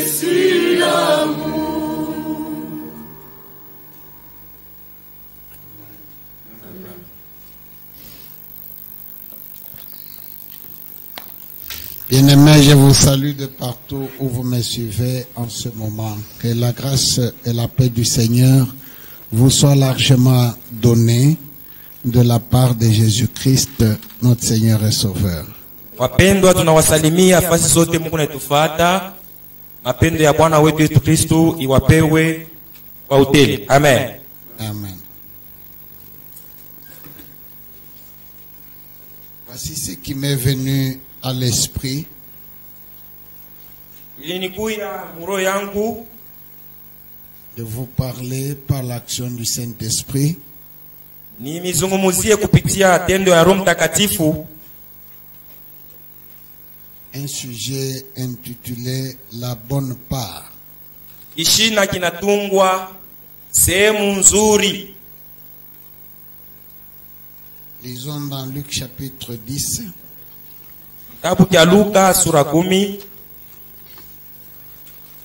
sur l'amour. Bien-aimés, je vous salue de partout où vous me suivez en ce moment. Que la grâce et la paix du Seigneur vous soient largement données de la part de Jésus-Christ, notre Seigneur et Sauveur. Wapendwa, tunawasalimia fasi zote Mungu anatufuata. Mapendo ya Bwana wetu Yesu Kristo iwapewe kwa utele. Amen. Amen. Voici ce qui m'est venu à l'esprit. Ilinikuya muro yangu De vous parler par l'action du Saint-Esprit ni mizungumuzie kupitia tendo ya Roho Mtakatifu un sujet intitulé La bonne part. kishina kinatungwa sehemu nzuri. Lisons dans Luc chapitre 10. Kitabu cha Luka sura 10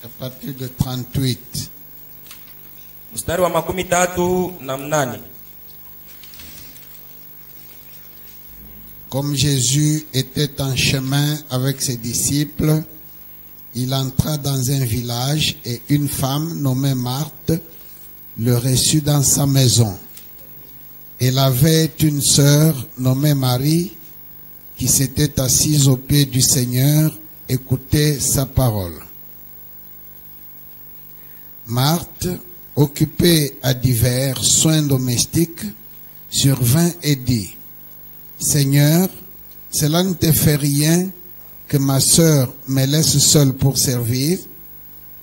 à partir de 38. mstari wa 38. Comme Jésus était en chemin avec ses disciples, il entra dans un village et une femme nommée Marthe le reçut dans sa maison. Elle avait une sœur nommée Marie qui s'était assise aux pieds du Seigneur, écoutait sa parole. Marthe, occupée à divers soins domestiques, survint et dit: Seigneur, cela ne te fait rien que ma sœur me laisse seule pour servir.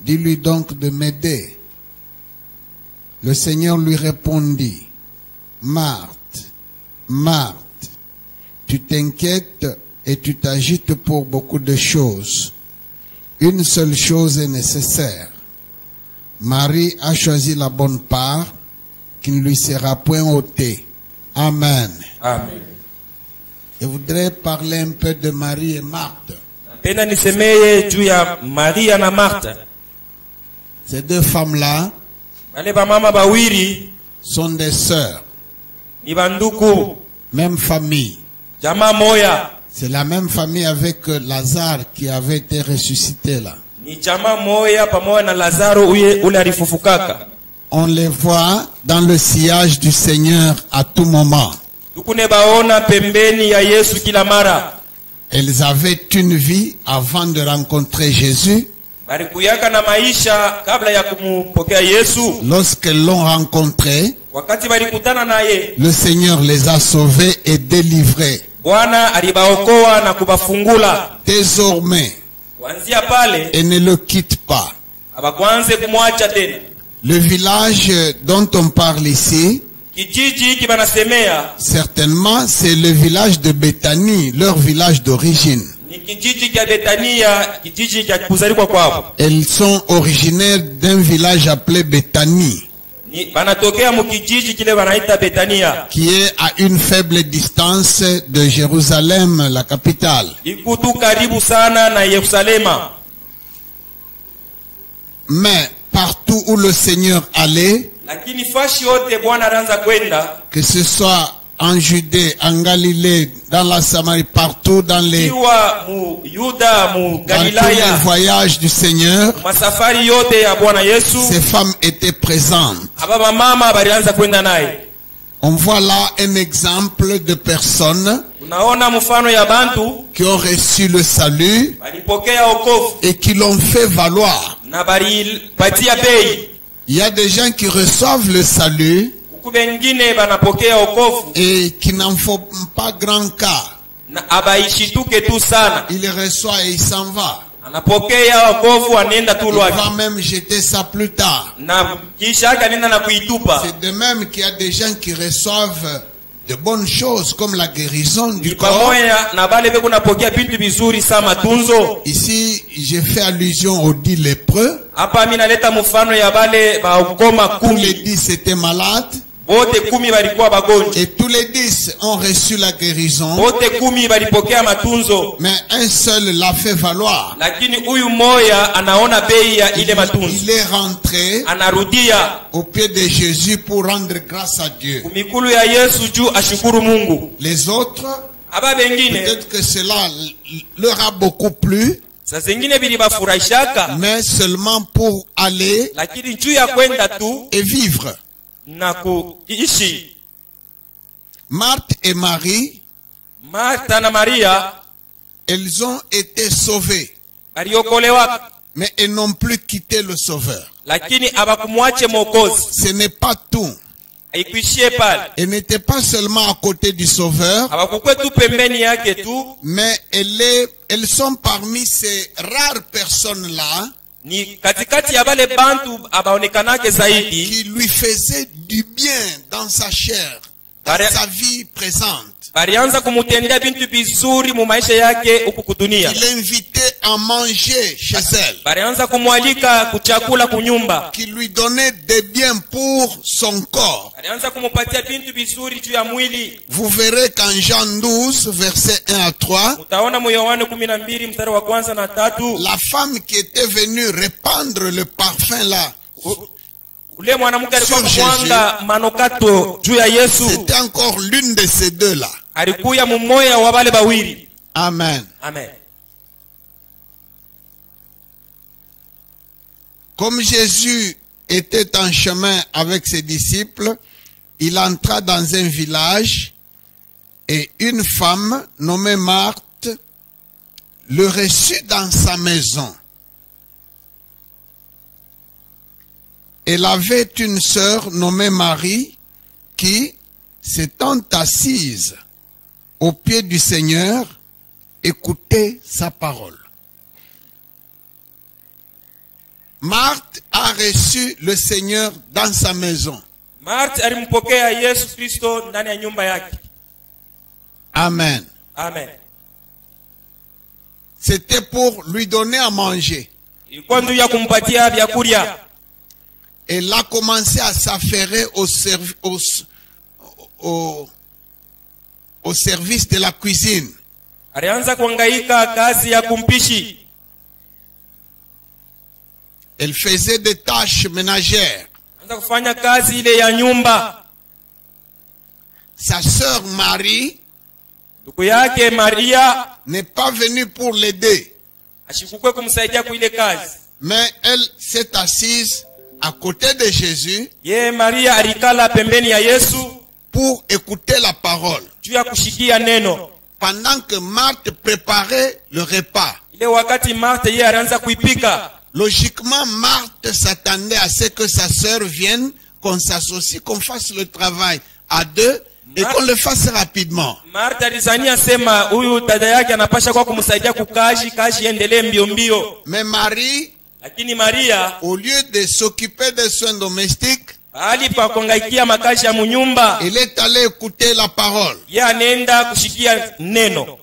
Dis-lui donc de m'aider. Le Seigneur lui répondit: Marthe, Marthe, tu t'inquiètes et tu t'agites pour beaucoup de choses. Une seule chose est nécessaire. Marie a choisi la bonne part qui ne lui sera point ôtée. Amen. Amen. Je voudrais parler un peu de Marie et Marthe. Penda nisemeye juu ya Maria na Martha. Ces deux femmes-là Bale ba mama bawiri sont des sœurs, ni banduku, même famille. jamaa moya. C'est la même famille avec Lazare qui avait été ressuscité là. Ni jamaa moya pamoja na Lazaro ule alifufukaka. On les voit dans le sillage du Seigneur à tout moment. Tukune baona pembeni ya Yesu kila mara. Elles avaient une vie avant de rencontrer Jésus. Balikuyaka na maisha kabla ya kumpokea Yesu. Lorsqu'elles l'ont rencontré, Wakati balikutana naye, le Seigneur les a sauvés et délivrés. Bwana alibaokoa na kubafungula. Désormais, Kuanzia pale elles ne le quittent pas. abakwanze kumwacha tena. Le village dont on parle ici, Kijiji hiki banasemea certainement c'est le village de Béthanie, leur village d'origine. ni kijiji cha Betania, kijiji cha kuzaliwa kwao. Elles sont originaires d'un village appelé Béthanie, Ni banatokea mu kijiji kile banaita Betania. qui est à une faible distance de Jérusalem, la capitale. Iko tu karibu sana na Yerusalema. Mais partout où le Seigneur allait, Lakini fashi yote Bwana anaanza kwenda, que ce soit en Judée, en Galilée, dans la Samarie, partout dans les iwa mu Yuda, mu tous les Galilaya, voyages du Seigneur, masafari yote ya Bwana Yesu, ces femmes étaient présentes. ababa mama balianza kwenda naye. On voit là un exemple de personnes Tunaona mfano ya bantu qui ont reçu le salut balipokea wokovu et qui l'ont fait valoir. na balipatia bei. Il y a des gens qui reçoivent le salut Huku bengine banapokea wokovu et qui n'en font pas grand cas. na abaishituke tu sana. Il le reçoit et il s'en va. Anapokea wokovu anaenda tu Il lwake va même jeter ça plus tard. na kisha anaenda na kuitupa. C'est de même qu'il y a des gens qui reçoivent de bonnes choses comme la guérison du Ni corps. pamoja na bale beko napokea vitu vizuri sa matunzo. Ici, j'ai fait allusion aux 10 lépreux. Hapa mimi naleta mfano ya bale baukoma Tous les 10. 10 étaient malades. Wote 10 walikuwa wagonjwa. Et tous les 10 ont reçu la guérison. Wote 10 walipokea matunzo. Mais un seul l'a fait valoir. Lakini huyu mmoja anaona bei ya ile matunzo. Il est rentré Anarudia au pied de Jésus pour rendre grâce à Dieu. kumikulu ya Yesu juu ashukuru Mungu. Les autres, Aba bengine peut-être que cela leur a beaucoup plu, saa zingine bilibafurahishaka, mais seulement pour aller lakini juu ya kwenda tu et vivre. na kuishi. Marthe et Marie, Martha na Maria elles ont été sauvées, baliokolewa, mais elles n'ont plus quitté le Sauveur. lakini abakumwache Mwokozi. Ce n'est pas tout. Haikuishie pale. Elle n'était pas seulement à côté du Sauveur, Abakukwe tu pembeni yake tu, mais elles sont parmi ces rares personnes-là ni katikati ya bale bantu abaonekanake zaidi qui lui faisaient du bien dans sa chair, dans sa vie présente. balianza kumutendea bintu bizuri mu maisha yake huku kudunia. Il l'invitait à manger chez elle, Balianza kumwalika kuchakula kunyumba. qui lui donnait des biens pour son corps. Balianza kumupatia bintu bizuri juu ya mwili. Vous verrez qu'en Jean 12, versets 1 à 3, Utaona mu Yohana 12 mstari wa kwanza na 3, la femme qui était venue répandre le parfum là, ule mwanamke alikuwa Sur kumwanga manukato juu ya Yesu, c'était encore l'une de ces deux-là. alikuya mumoya wa bale bawili. Amen. Amen. Comme Jésus était en chemin avec ses disciples, il entra dans un village et une femme nommée Marthe le reçut dans sa maison. Elle avait une sœur nommée Marie qui, s'étant assise au pied du Seigneur, écoutait sa parole. Marthe a reçu le Seigneur dans sa maison. Martha alimpokea Yesu Kristo ndani ya nyumba yake. Amen. Amen. C'était pour lui donner à manger. Ilikuwa ndio ya kumpatia vyakula. Elle a commencé à s'affairer au service de la cuisine. Alianza kuhangaika kazi ya kumpishi. Elle faisait des tâches ménagères. Alianza kufanya kazi ile ya nyumba. Sa sœur Marie Ndugu yake Maria n'est pas venue pour l'aider, ashikukwe kumsaidia kwa ile kazi. mais elle s'est assise à côté de Jésus Ye Maria alikala pembeni ya Yesu pour écouter la parole. juu ya kushikia neno. Pendant que Marthe préparait le repas, Ile wakati Martha yeye alianza kuipika. logiquement Marthe s'attendait à ce que sa sœur vienne, qu'on s'associe, qu'on fasse le travail à deux et qu'on le fasse rapidement. Martha alizania sema huyu dada yake anapasha kwa kumsaidia kukaji, kazi endelee mbio mbio. Mais Marie, Lakini Maria au lieu de s'occuper des soins domestiques, bali pa kuangaikia makazi ya munyumba, elle est allée écouter la parole. yeye anaenda kushikia neno.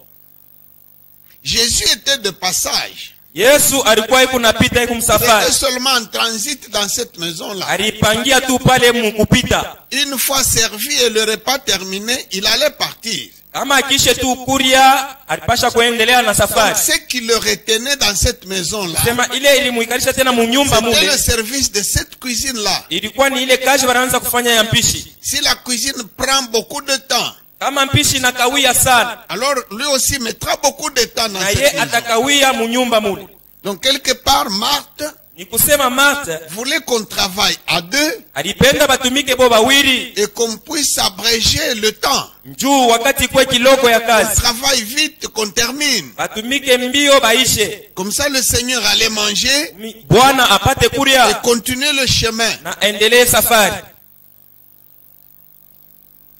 Jésus était de passage. Yesu alikuwa yuko napita yuko Il msafari. était seulement en transit dans cette maison-là. Alipangia tu pale mkupita. Une fois servi et le repas terminé, il allait partir. Kama akishe tu kuria, alipasha kuendelea na Donc, safari. ce qui le retenait dans cette maison-là, Sema ile ilimuikalisha tena munyumba c'était le mule. service de cette cuisine-là. Ilikuwa ni ile kazi wanaanza kufanya ya mpishi. Si la cuisine prend beaucoup de temps, Kama mpishi na kawia sana, alors lui aussi mettra beaucoup de temps dans na cette ye maison. atakawia munyumba mule. Donc quelque part, Marthe Ni kusema Martha voulait qu'on travaille à deux alipenda batumike bo bawili et qu'on puisse abréger le temps. njuu wakati kwe kiloko ya On kazi. travaille vite, qu'on termine. Batumike mbio baishe. Comme ça, le Seigneur allait manger Bwana apate et kuria continuer le chemin. na endelee safari.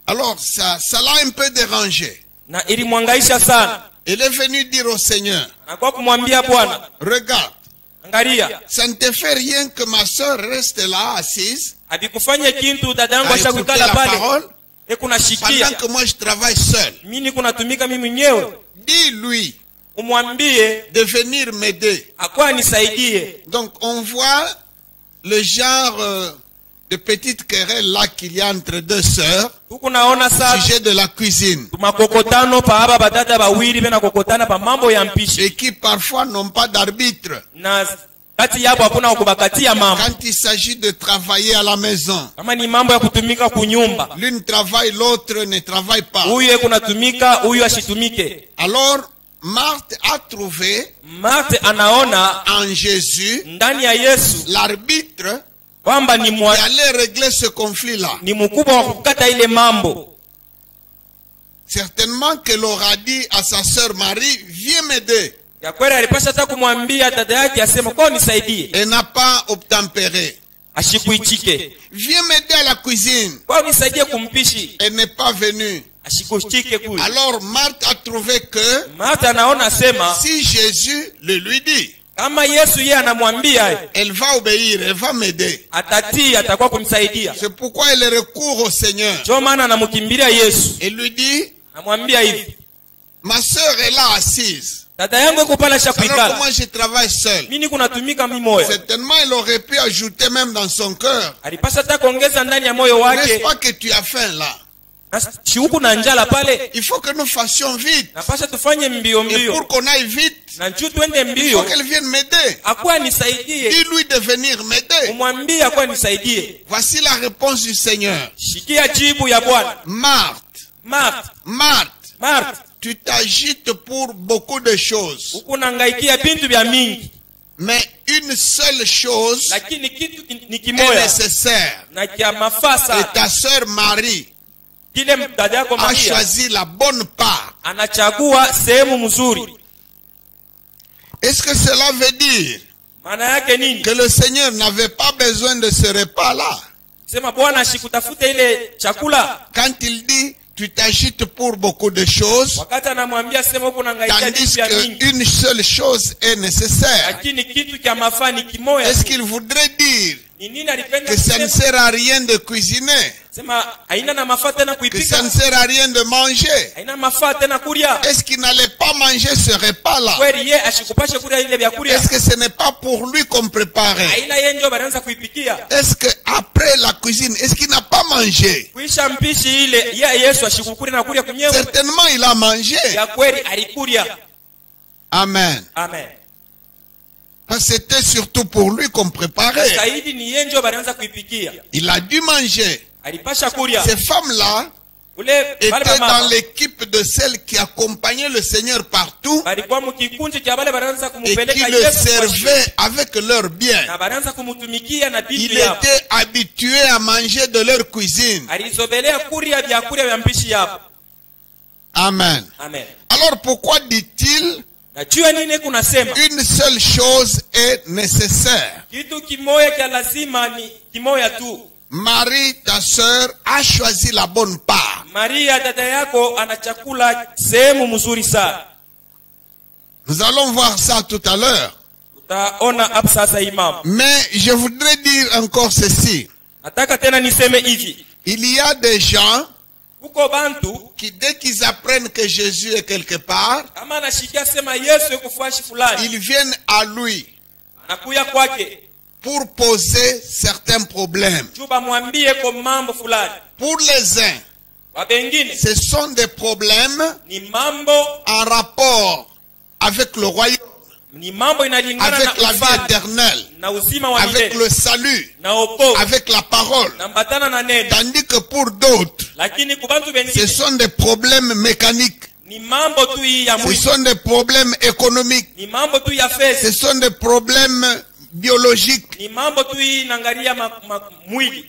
Alors, ça l'a un peu dérangé. Na ilimwangaisha sana. Elle est venue dire au Seigneur, Na kwa kumwambia Bwana, regarde, angalia, ça ne te fait rien que ma soeur reste là, assise, abikufanye kintu dadangu à écouter ashakukala la pale. parole, Kuna pendant shikia. que moi je travaille seul. Mimi kunatumika mimi mwenyewe. Dis-lui Umwambie de venir m'aider. akwa nisaidie. Donc, on voit le genre de petites querelles là qu'il y a entre deux sœurs tukunaona au sa sujet de la cuisine. makokotano pa aba badada bawili bena kokotana pa mambo ya mpishi Et qui parfois n'ont pas d'arbitre. na kati yabo hakuna wakubakatia mambo Quand il s'agit de travailler à la maison, kama ni mambo ya kutumika kunyumba l'une travaille, l'autre ne travaille pas. huyu kunatumika huyu ashitumike. Alors, Marthe a trouvé Marthe anaona en Jésus ndani ya Yesu l'arbitre kwamba qui allait régler ce conflit-là. ni mkubwa wa kukata ile mambo. Certainement qu'elle aura dit à sa sœur Marie, viens m'aider. Ya kweli alipasha hata kumwambia dada yake asema kwa nisaidie. Elle n'a pas obtempéré. Ashikuichike. Viens m'aider à la cuisine. Kwa nisaidie kumpishi. Elle n'est pas venue. Ashikuichike kule. Alors Marthe a trouvé que Marthe anaona sema si Jésus le lui dit, kama Yesu yeye anamwambia elle va obéir, elle va m'aider. atatii atakuwa kumsaidia. C'est pourquoi elle recourt au Seigneur. Ndio maana anamkimbilia Yesu. Elle lui dit, Anamwambia hivi, ma sœur est là assise. dada yangu yuko pale Alors que shakuikala. moi je travaille seul. Mimi kunatumika mimi moyo. Certainement elle aurait pu ajouter même dans son cœur. Alipasha hata kuongeza ndani ya moyo N'est-ce wake. pas que tu as faim là? Si huku na njala pale, Il faut que nous fassions vite. napasha tufanye mbio Et mbio. pour qu'on aille vite, Na njoo twende il faut mbio. qu'elle vienne m'aider. Akuwa nisaidie. Dis-lui de venir m'aider. Umwambie akuwa nisaidie. Voici la réponse du Seigneur. Shikia jibu ya Bwana. Marthe, Marthe, Marthe, Marthe, tu t'agites pour beaucoup de choses. huku nangaikia bintu vya mingi. Mais une seule chose Lakini kitu ni est kimoya. nécessaire. Na kia Et mafasa. ta sœur Marie Kile dada yako a Maria choisi la bonne part. anachagua sehemu mzuri. Est-ce que cela veut dire Maana yake nini? que le Seigneur n'avait pas besoin de ce repas-là? Sema Bwana ashikutafuta ile chakula. Quand il dit tu t'agites pour beaucoup de choses, Wakati anamwambia sema huku nangaikia tandis bintu vya mingi. qu'une seule chose est nécessaire. Lakini kitu kia mafaa ni kimoya. Est-ce qu'il voudrait dire Ni nini alipenda que ça ne kusema? sert à rien de cuisiner, Sema haina na mafaa tena que ça kuipika. ne sert à rien de manger? Haina mafaa tena kulia. Est-ce qu'il n'allait pas manger ce repas-là? Kweli ye ashikupashe kulia ile vya kulia. Est-ce que ce n'est pas pour lui qu'on préparait? Haina yeye ndio banaanza kuipikia. Est-ce que après la cuisine, est-ce qu'il n'a pas mangé? Kuisha mpishi ile ya Yesu ashikukuri na kulia kunyewe. Certainement, il a mangé. Ya kweli alikulia. Amen. Amen. Parce que c'était surtout pour lui qu'on préparait. Zaidi ni yeye ndio banaanza kuipikia. Il a dû manger. Alipasha kulia. Ces femmes-là Ule wale étaient dans mama l'équipe de celles qui accompagnaient le Seigneur partout balikuwa mkikundi cha wale banaanza et kumupeleka qui le Yesu. servaient avec leurs biens. Na banaanza kumutumikia na Il bibi yao. était habitué à manger de leur cuisine. Alizobelea kulia vyakula vya mpishi yao. Amen. Amen. Alors pourquoi dit-il Najua nini kunasema? une seule chose est nécessaire? Kitu kimoya kia lazima ni kimoya tu. Marie, ta sœur, a choisi la bonne part. Maria dada yako ana chakula sehemu mzuri sana. Nous allons voir ça tout à l'heure. Utaona hapo sasa imam. Mais je voudrais dire encore ceci. Nataka tena niseme hivi. Il y a des gens Huko bantu qui, dès qu'ils apprennent que Jésus est quelque part, kama anashikia sema Yesu yuko fashi fulani, ils viennent à lui anakuya kwake pour poser certains problèmes. juba mwambie kwa mambo fulani. Pour les uns, Kwa wengine ce sont des problèmes ni mambo en rapport avec le royaume, ni mambo inalingana avec na la vie ufalme éternelle, na uzima wa avec milele le salut, na wokovu avec la parole. na mbatana na neno. Tandis que pour d'autres, Lakini kubantu ce wengine sont des problèmes mécaniques, ni mambo tu hii ya ce mwili, sont des problèmes économiques, ni mambo tu ya ce fedha, sont des problèmes biologiques. ni mambo tu hii inaangalia mwili.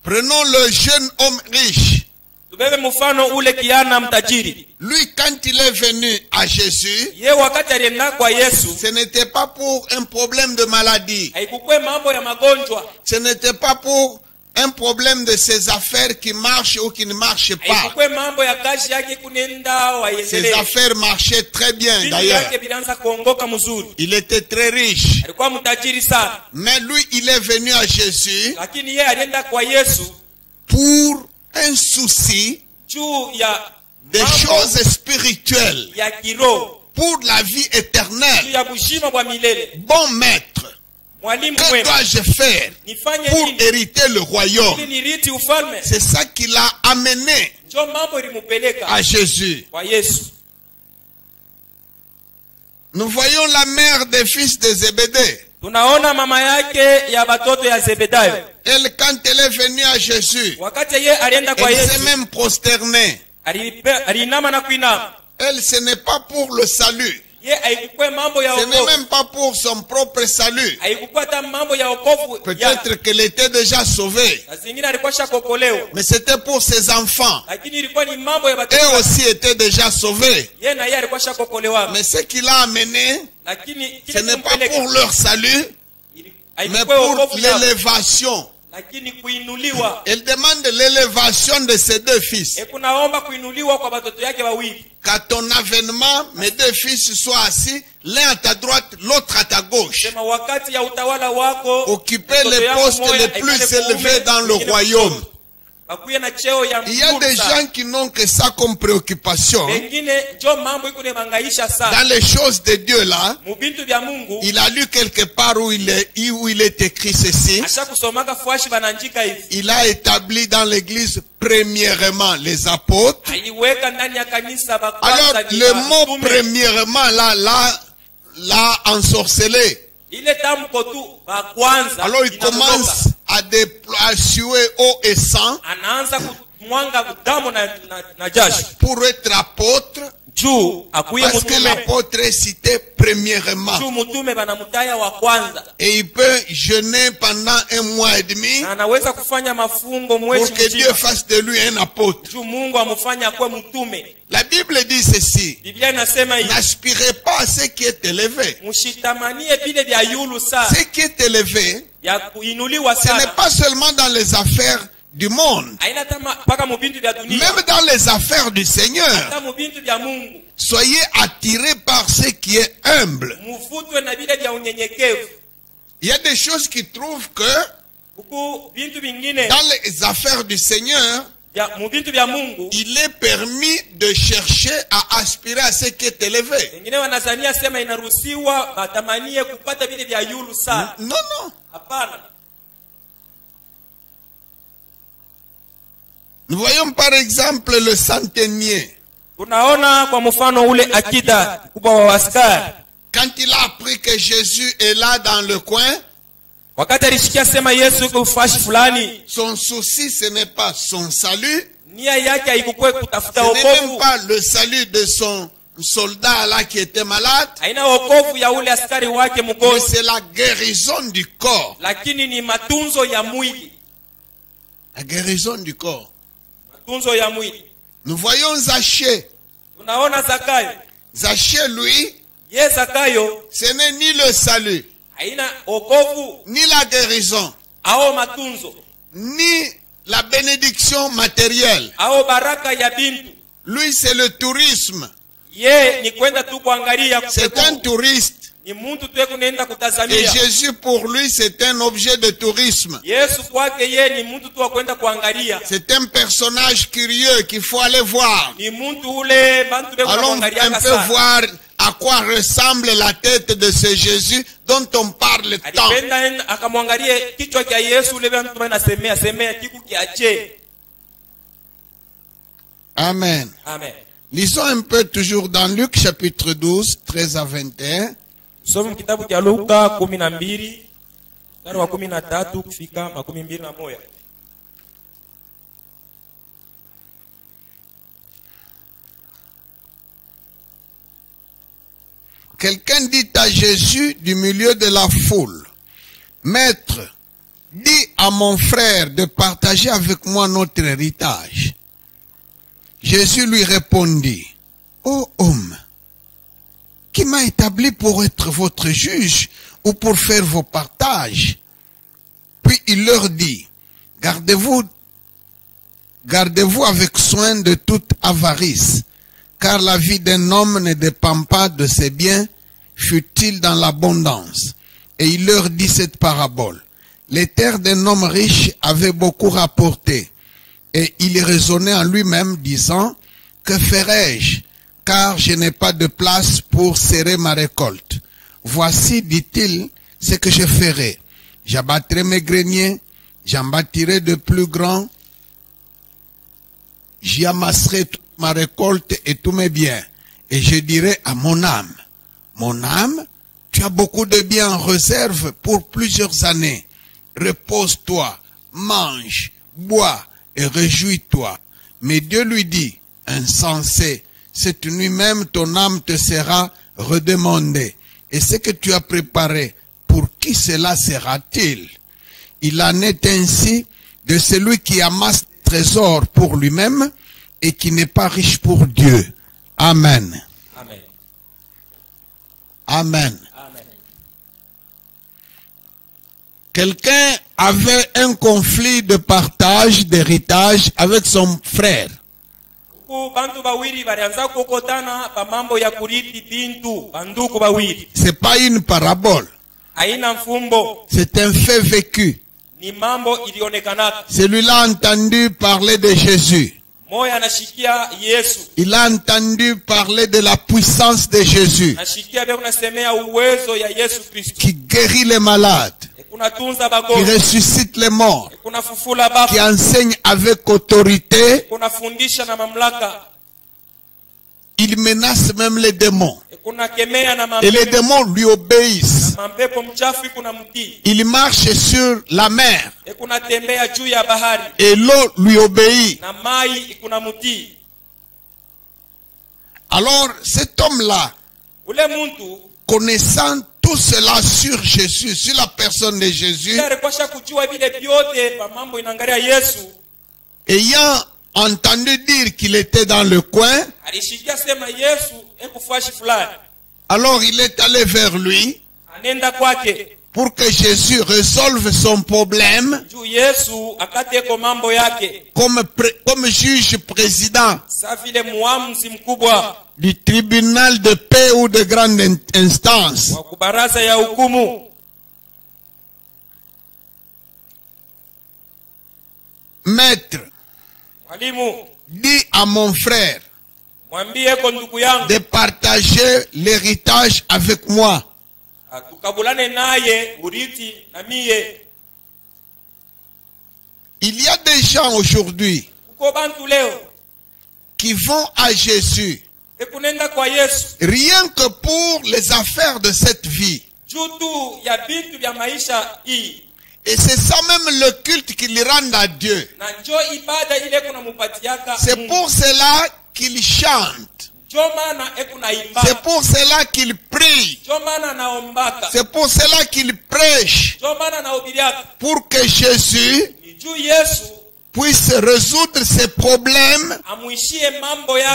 Prenons le jeune homme riche. Tubebe mfano ule kiana mtajiri. Lui, quand il est venu à Jésus, Ye wakati alienda kwa Yesu, ce n'était pas pour un problème de maladie. haikukwe mambo ya magonjwa, Ce n'était pas pour un problème de ses affaires qui marchent ou qui ne marchent pas. haikukwe mambo ya kazi yake kunenda Ses waendelee. affaires marchaient très bien Vitu d'ailleurs. yake vilianza kuongoka mzuri. Il était très riche. Alikuwa mtajiri sana. Mais lui, il est venu à Jésus Lakini yeye alienda kwa Yesu pour un souci juu ya des mambo choses spirituelles, ya kiroho, pour la vie juu éternelle. ya bushima bwa milele. Bon maître, mwalimu Que mwema, dois-je faire nifanye pour nini hériter le royaume? ili niriti ufalme? C'est ça qui l'a amené Ndio mambo ilimupeleka à Jésus. kwa Yesu. Nous voyons la mère des fils de Zébédée. Tunaona mama yake ya batoto ya Zebedayo. Elle, quand elle est venue à Jésus, Wakati yeye alienda kwa elle s'est Yesu, même prosternée. alinama na kuinama. Elle, ce n'est pas pour le salut. Ye haikukua mambo ya Ce n'est wokovu. même pas pour son propre salut. Haikukua hata mambo ya wokovu. Peut-être qu'elle était déjà sauvée. Na zingine alikuwa shakokolewa. Mais c'était pour ses enfants. Lakini ilikuwa ni mambo ya batoto. Eux aussi étaient déjà sauvés. Yeye na yeye alikuwa shakokolewa. Mais ce qui l'a amené, Lakini ce n'est pas pour leur salut, mais haikukua pour wokovu yao. l'élévation. Lakini kuinuliwa. Elle demande l'élévation de ses deux fils. Kunaomba kuinuliwa kwa batoto yake wawili. Qu'à ton avènement, mes deux fils soient assis, l'un à ta droite, l'autre à ta gauche. Sema wakati ya utawala wako, Occuper les postes les plus élevés dans le royaume. Il y a des gens qui n'ont que ça comme préoccupation. Dans les choses de Dieu là, il a lu quelque part où il est écrit ceci. Il a établi dans l'église premièrement les apôtres. Alors le mot premièrement l'a ensorcelé. Alors il commence à déployer eau et sang pour être apôtre, parce que l'apôtre est cité premièrement. Et il peut jeûner pendant 1 mois et demi pour que Dieu fasse de lui un apôtre. La Bible dit ceci: n'aspirez pas à ce qui est élevé. Ce qui est élevé, ce n'est pas seulement dans les affaires du monde, même dans les affaires du Seigneur. Soyez attirés par ce qui est humble. Il y a des choses qui trouvent que dans les affaires du Seigneur, il est permis de chercher à aspirer à ce qui est élevé. Non, non. Nous voyons par exemple le centenier. Quand il a appris que Jésus est là dans le coin, son souci, ce n'est pas son salut, ce n'est même pas le salut de son soldat là qui était malade, mais c'est la guérison du corps. La guérison du corps. Nous voyons Zachée. Zachée, lui, ce n'est ni le salut, ni la guérison, ni la bénédiction matérielle. Lui, c'est le tourisme. C'est un touriste. Et Jésus, pour lui, c'est un objet de tourisme. C'est un personnage curieux qu'il faut aller voir. Allons un peu voir à quoi ressemble la tête de ce Jésus dont on parle tant. Amen. Amen. Lisons un peu toujours dans Luc chapitre 12, 13 à 21. Somo kitabu cha Luka 12 mstari wa 13 kufika 21. Quelqu'un dit à Jésus du milieu de la foule: Maître, dis à mon frère de partager avec moi notre héritage. Jésus lui répondit: Ô homme, qui m'a établi pour être votre juge ou pour faire vos partages? Puis il leur dit: Gardez-vous avec soin de toute avarice, car la vie d'un homme ne dépend pas de ses biens, fut-il dans l'abondance. Et il leur dit cette parabole: les terres d'un homme riche avaient beaucoup rapporté, et il raisonnait en lui-même, disant: que ferai-je, car je n'ai pas de place pour serrer ma récolte? Voici, dit-il, ce que je ferai. J'abattrai mes greniers, j'en bâtirai de plus grands, j'y amasserai toute ma récolte et tous mes biens. Et je dirai à mon âme, tu as beaucoup de biens en réserve pour plusieurs années. Repose-toi, mange, bois et réjouis-toi. Mais Dieu lui dit, insensé, cette nuit même ton âme te sera redemandée. Et ce que tu as préparé, pour qui cela sera-t-il? Il en est ainsi de celui qui amasse des trésors pour lui-même et qui n'est pas riche pour Dieu. Amen. Amen. Amen. Amen. Quelqu'un avait un conflit de partage d'héritage avec son frère. C'est pas une parabole. C'est un fait vécu. Celui-là a entendu parler de Jésus. Il a entendu parler de la puissance de Jésus qui guérit les malades, qui ressuscite les morts, qui enseigne avec autorité. Il menace même les démons. Et les démons lui obéissent. Il marche sur la mer. Et l'eau lui obéit. Alors cet homme-là, connaissant tout cela sur Jésus, sur la personne de Jésus, ayant entendu dire qu'il était dans le coin, alors il est allé vers lui pour que Jésus résolve son problème comme juge président du tribunal de paix ou de grande instance. Maître, dis à mon frère de partager l'héritage avec moi. Il y a des gens aujourd'hui qui vont à Jésus rien que pour les affaires de cette vie. Et c'est ça même le culte qu'ils rendent à Dieu. C'est pour cela qu'ils chantent. C'est pour cela qu'ils prient. C'est pour cela qu'ils prêchent. Pour que Jésus puisse résoudre ses problèmes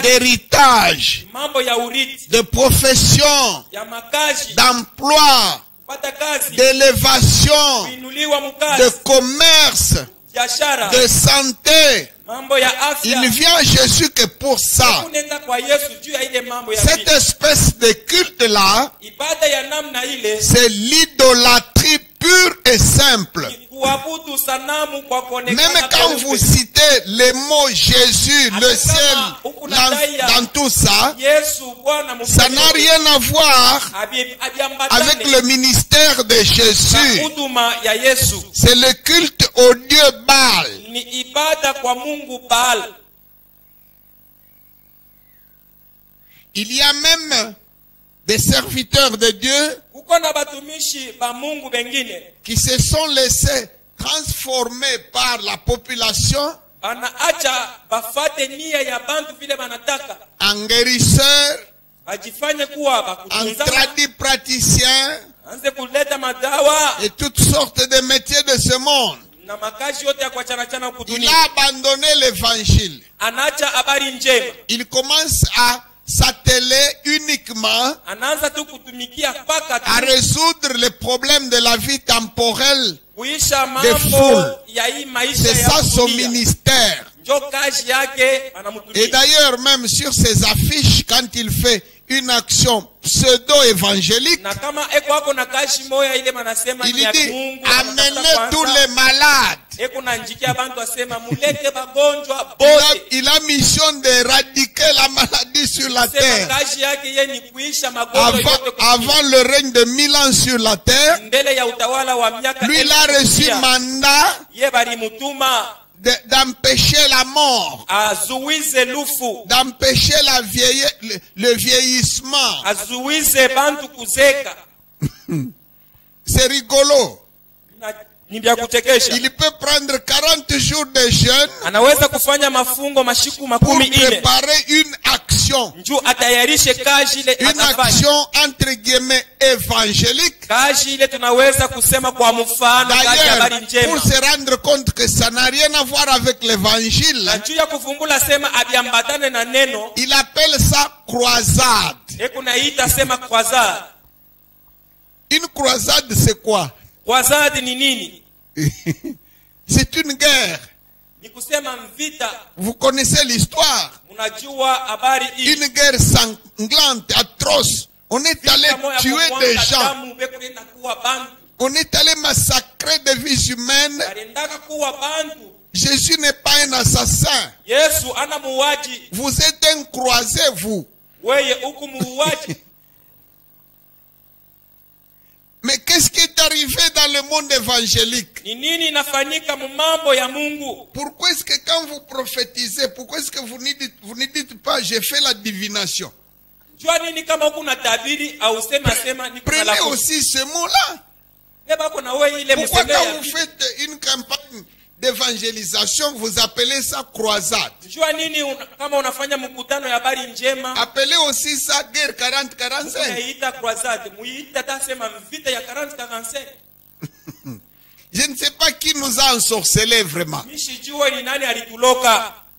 d'héritage, de profession, d'emploi, d'élévation, de commerce, de santé. Il vient à Jésus que pour ça. Cette espèce de culte-là, c'est l'idolâtrie pure et simple. Même quand vous citez les mots Jésus, le ciel, dans tout ça, ça n'a rien à voir avec le ministère de Jésus. C'est le culte au Dieu Baal. Il y a même des serviteurs de Dieu qui se sont laissés transformer par la population en guérisseurs, en tradipraticiens et toutes sortes de métiers de ce monde. Il a abandonné l'évangile. Il commence à s'atteler uniquement à résoudre les problèmes de la vie temporelle des foules. C'est ça son ministère. Et d'ailleurs, même sur ses affiches, quand il fait une action pseudo-évangélique, il dit, amenez tous les malades. Ekuna njikia bantu asema mulete bagonjwa Il bote. il a mission d'éradiquer la maladie sur la Sema terre. kazi yake yeye ni kuisha magonjwa yote Avant le règne de 1000 ans sur la terre, mbele ya utawala wa miaka lui il a reçu mandat ye bali mutuma d'empêcher la mort, azuize lufu, d'empêcher le vieillissement. azuize bantu kuzeka. C'est rigolo. Ni vya kuchekesha. Il peut prendre 40 jours de jeûne Anaweza kufanya mafungo mashiku pour makumi ine. préparer une action. Njoo atayarishe kazi ile Une atafanya. action entre guillemets évangélique. Kazi ile tunaweza kusema kwa mfano kazi ya habari D'ailleurs, njema. pour se rendre compte que ça n'a rien à voir avec l'évangile, Na njoo ya kufungula sema abiambatane na neno, il appelle ça croisade. kunaita sema croisade. Une croisade, c'est quoi? Croisade ni nini? C'est une guerre. Ni kusema vita. Vous connaissez l'histoire. Unajua habari hii. Une guerre sanglante, atroce. On est allé tuer des gens. On est allé massacrer des vies humaines. Jésus n'est pas un assassin. Vous êtes un croisé, vous. Mais qu'est-ce qui est arrivé dans le monde évangélique? Pourquoi est-ce que quand vous prophétisez, pourquoi est-ce que vous ne dites pas j'ai fait la divination? Prenez aussi ce mot-là. Pourquoi quand vous faites une campagne d'évangélisation, vous appelez ça croisade? Appelez aussi ça guerre 40-45. Je ne sais pas qui nous a ensorcelés vraiment.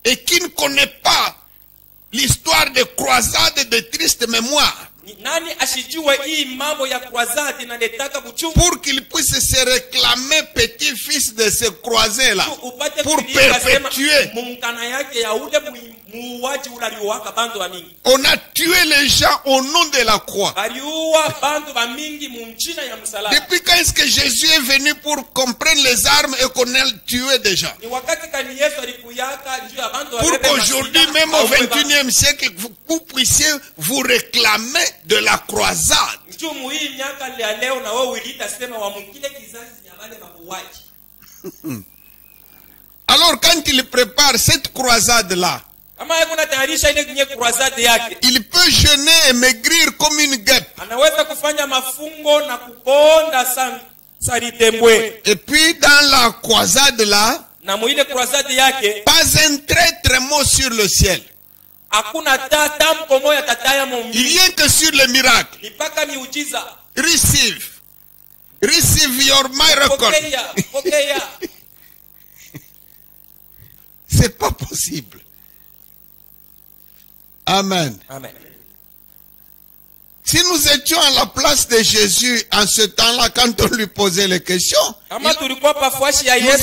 Et qui ne connaît pas l'histoire de croisade de triste mémoire. Pour qu'il puisse se réclamer petit-fils de ce croisé-là. Pour perpétuer. On a tué les gens au nom de la croix. Depuis quand est-ce que Jésus est venu pour qu'on prenne les armes et qu'on ait tué des gens? Pour qu'aujourd'hui, même au 21e siècle, vous puissiez vous réclamer de la croisade. Alors quand il prépare cette croisade-là, il peut jeûner et maigrir comme une guêpe. Et puis dans la croisade-là, pas un traître mot sur le ciel. Il n'y a que sur les miracles. Receive. Receive your miracle. C'est pas possible. Amen. Amen. Si nous étions à la place de Jésus en ce temps-là, quand on lui posait les questions, nous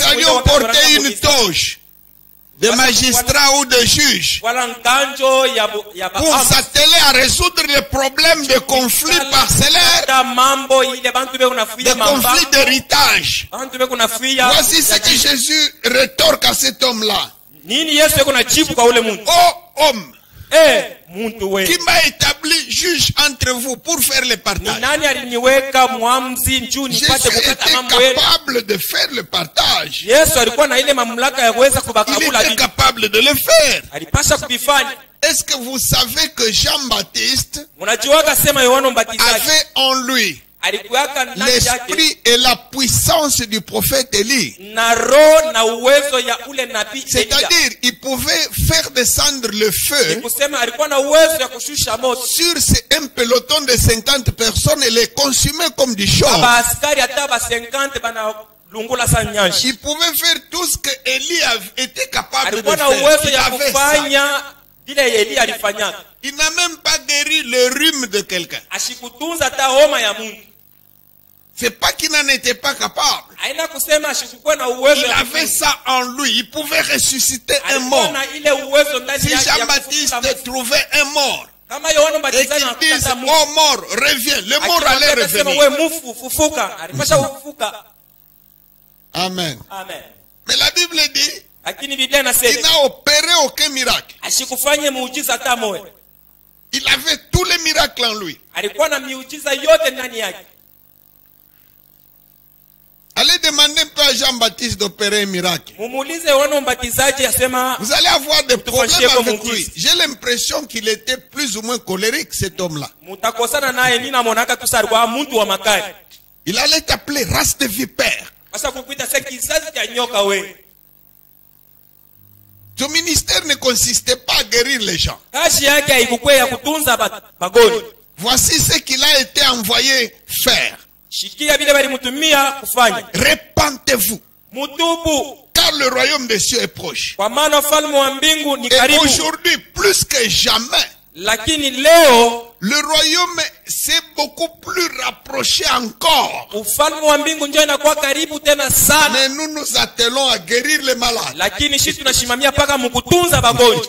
allions porter une toge de magistrat ou de juge pour s'atteler à résoudre les problèmes de conflits parcellaires, de conflits d'héritage. Voici ce que Jésus rétorque à cet homme-là. Oh homme, qui m'a établi juge entre vous pour faire le partage. Jésus était capable de faire le partage. Il était capable de le faire. Est-ce que vous savez que Jean-Baptiste avait en lui l'esprit et la puissance du prophète Élie? C'est-à-dire, il pouvait faire descendre le feu sur un peloton de 50 personnes et les consumer comme du chaud. Il pouvait faire tout ce que Élie était capable de faire. Il n'a même pas guéri le rhume de quelqu'un. C'est pas qu'il n'en était pas capable. Il avait ça en lui. Il pouvait ressusciter un mort. Si Jean-Baptiste trouvait un mort et qu'il dise, oh mort, reviens, le mort allait revenir. Amen. Amen. Mais la Bible dit, lakini Biblia il inasema n'a opéré aucun miracle. asikufanye muujiza hata moja. Il avait tous les miracles en lui. Alikuwa na miujiza yote ndani yake. Allez demander un peu à Jean-Baptiste d'opérer un miracle. Mumuulize wana mbatizaji asema Vous allez avoir des problèmes comme avec on lui. dit. J'ai l'impression qu'il était plus ou moins colérique, cet homme-là. mutakosana naye nina monaka tusari kwa mtu wa makali. Il allait t'appeler race de vipère. Sasa kukuita sasa kizazi cha nyoka wewe. Son ministère ne consistait pas à guérir les gens. Kazi yake haikuwa ya kutunza magonjwa. Voici ce qu'il a été envoyé faire. Shikia vile walimtumia kufanya. Repentez-vous, Mutubu, car le royaume des cieux est proche. kwa maana ufalme wa mbingu ni Et karibu. aujourd'hui, plus que jamais, Lakini leo le royaume s'est beaucoup plus rapproché encore. ufalme wa mbingu ndio inakuwa karibu tena sana. Mais nous nous attelons à guérir les malades. Lakini sisi tunashimamia paka mkutunza magonjwa.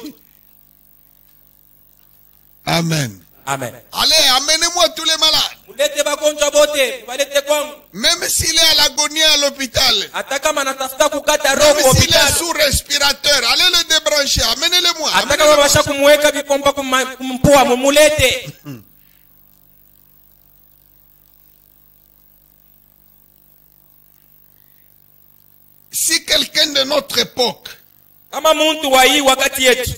Amen. Amen. Allez, amenez-moi tous les malades. Mulete magonjwa bote, walete kwangu. Même s'il est à l'agonie à l'hôpital. Hata kama anatafuta kukata roho Même s'il hospitali. est sous respirateur. Allez le débrancher. Amenez-le-moi. Hata kama basha kumweka vipomba kumpua mumulete. Si quelqu'un de notre époque Kama muntu wa hii wakati yetu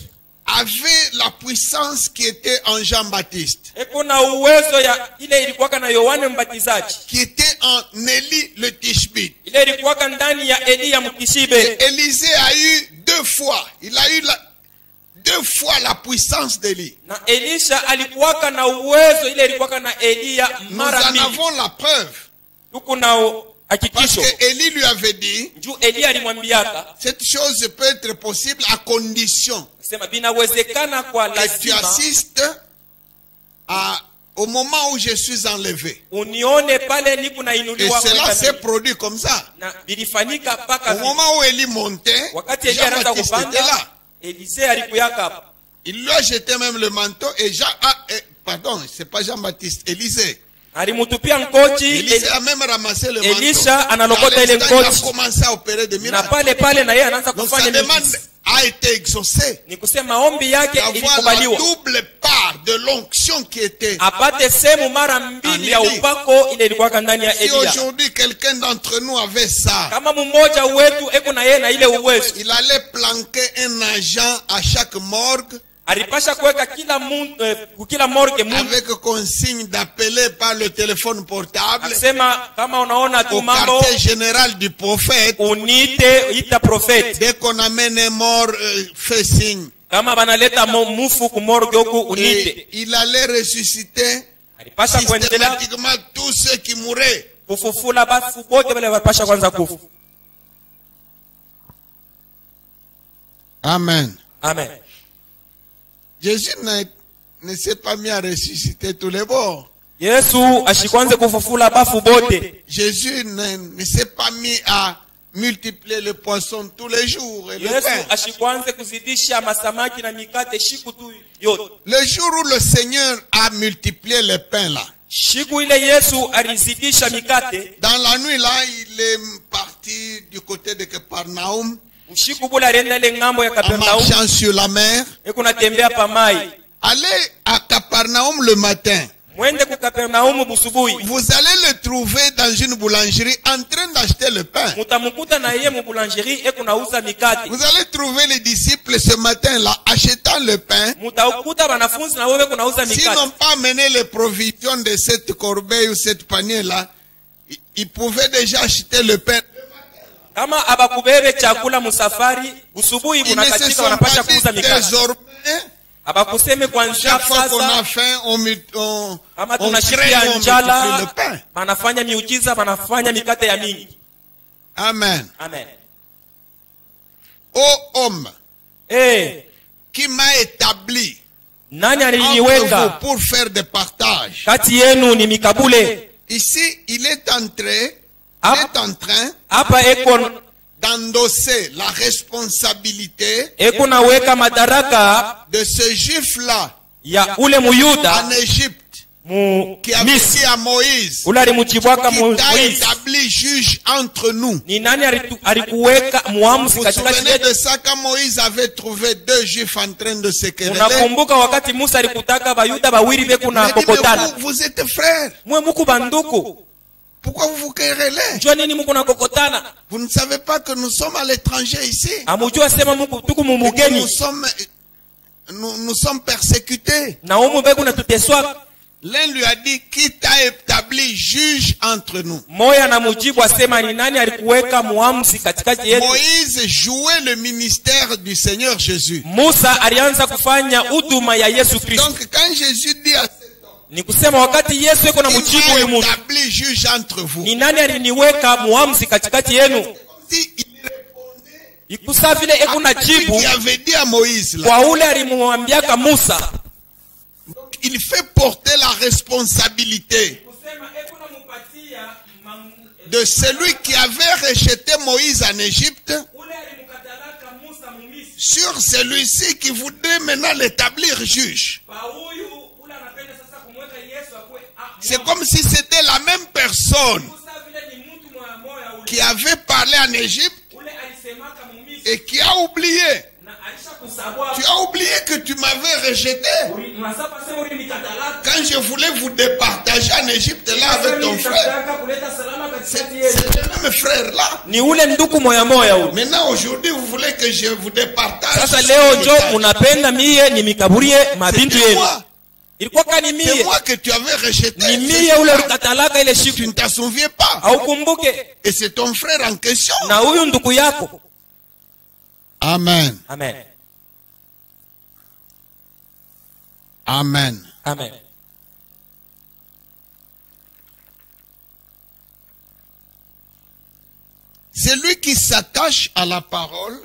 avait la puissance qui était en Jean-Baptiste, eko na uwezo ya ile ilikuwaka na Yohane Mbatizaji, qui était en Élie le Tishbite, ile ilikuwaka ndani ya Eliya Mkishibe. Élisée a eu deux fois, il a eu deux fois la puissance d'Élie. Na Elisha alikuwaka na uwezo ile ilikuwaka na Eliya Nous mara en mbili. avons la preuve. Tuko na Parce hakikisho. que Élie lui avait dit, Juu Eliya alimwambiaka cette chose peut être possible à condition sema binawezekana kwa que tu lazima assistes au moment où je suis enlevé. unione pale niko na Et inuliwa. cela s'est produit comme ça. Na bilifanyika paka Au moment où Élie montait, wakati Eliya anaanza Jean-Baptiste était kupanda, là. Elisée alikuyaka hapa. Il lui a jeté même le manteau et pardon, c'est pas Jean-Baptiste, Élisée. Alimutupia nkochi. Élisée a même ramassé le manteau. Elisha analokota À ile l'instant, il a nkochi. commencé à opérer des Na miracles. pale na yeye anaanza Donc sa kufanya demande miujiza. a été exaucée. Ni kusema ombi yake D'avoir la ilikubaliwa. double part de l'onction qui était. Apate sehemu mara mbili ya upako ile ilikuwa ndani ya Si Eliya. aujourd'hui quelqu'un d'entre nous avait ça, Kama mmoja wetu eko na yeye na ile uwezo, il allait planquer un agent à chaque morgue alipasha kuweka kila morgue mundu. avec consigne d'appeler par le téléphone portable Akisema kama unaona tu au mambo quartier général du prophète. ita profeti. Dès qu'on amène un mort, fait signe. Kama banaleta mufu ku morgue huku unite. Et il allait ressusciter Alipasha kuendelea systématiquement tous ceux qui mouraient. kufufula bafu bote wale walipasha kwanza kufu. Amen. Amen. Jésus ne s'est pas mis à ressusciter tous les morts. Yesu ashikwanze kufufula bafu bote. Jésus ne s'est pas mis à multiplier le poisson tous les jours et le Yesu pain. ashikwanze kuzidisha masamaki na mikate shiku tu yote. Le jour où le Seigneur a multiplié les pains là, Shiku ile Yesu alizidisha mikate, dans la nuit là, il est parti du côté de Capernaum ushiku bula alienda ile ngambo ya en Kapernaum, marchant sur la mer. eko natembea pa mai. Allez à Capernaum le matin. Mwende ku Kapernaum busubuhi. Vous allez le trouver dans une boulangerie en train d'acheter le pain. Mutamukuta na yeye mu boulangerie eko nauza mikate. Vous allez trouver les disciples ce matin-là achetant le pain. Mutakuta wanafunzi na wewe kunauza S'ils mikate. n'ont pas amené les provisions de cette corbeille ou cette panier-là, ils pouvaient déjà acheter le pain. Kama abakubebe chakula musafari, busubuhi Ils ne se bunakatika sont wanapasha pas kuuza dit mikate. désormais, Abakuseme kwanza chaque fois qu'on a sasa faim, on kama crée, tunashikia on multiplie njala, le pain. banafanya miujiza, banafanya mikate ya mingi. Amen. Amen. Ô homme qui m'a établi Nani entre vous aliniweka pour faire des partages. kati yenu ni mikabule. Ici, il est en train Hapa eko d'endosser la responsabilité naweka madaraka de ce juif-là ya ule muyuda en Égypte qui avait dit à Moïse, ule alimjibwaka qui t'a Moizi, établi juge entre nous. ni nani alikuweka muamuzi Vous vous katikati souvenez yetu? de ça quand Moïse avait trouvé deux juifs en train de se quereller? Unakumbuka wakati Musa alikutaka bayuda bawili beku na Il dit, kokotana? mais vous êtes frères. Mwe muku banduku. Pourquoi vous vous querellez? Jua nini muku na kokotana? Vous ne savez pas que nous sommes à l'étranger ici. Amujua sema muku tuku Que mumugeni. nous sommes persécutés. Na umu beku na tuteswa. L'un lui a dit, qui t'a établi juge entre nous? Moya na mujibu asema ni nani alikuweka muamuzi katikati yetu? Moïse jouait le ministère du Seigneur Jésus. Musa alianza kufanya huduma ya Yesu Kristo. Donc quand Jésus dit à cet homme, Ni kusema wakati Yesu yuko na mujibu qui huyu t'a mtu, établi juge entre vous? ni nani aliniweka muamuzi katikati yenu? Si il répondait Ikusa vile eko na à celui jibu qui avait dit à Moïse là, kwa ule alimwambiaka Musa. il fait porter la responsabilité de celui qui avait rejeté Moïse en Égypte sur celui-ci qui voudrait maintenant l'établir juge. C'est comme si c'était la même personne qui avait parlé en Égypte et qui a oublié. Tu as oublié que tu m'avais rejeté quand je voulais vous départager en Égypte là avec ton frère. C'est le même frère là. Ni ule nduku moya moya ule. Maintenant aujourd'hui vous voulez que je vous départage. Sasa leo njo unapenda mie nimikaburie mabintu yenu. Ilikuwa kani C'est mie. moi que tu avais rejeté. Ni mie ule ukatalaka ile Tu siku. ne t'en souviens pas. Haukumbuke. Et c'est ton frère en question. Na huyu nduku yako. Amen. Amen. Amen. Amen. Celui qui s'attache à la parole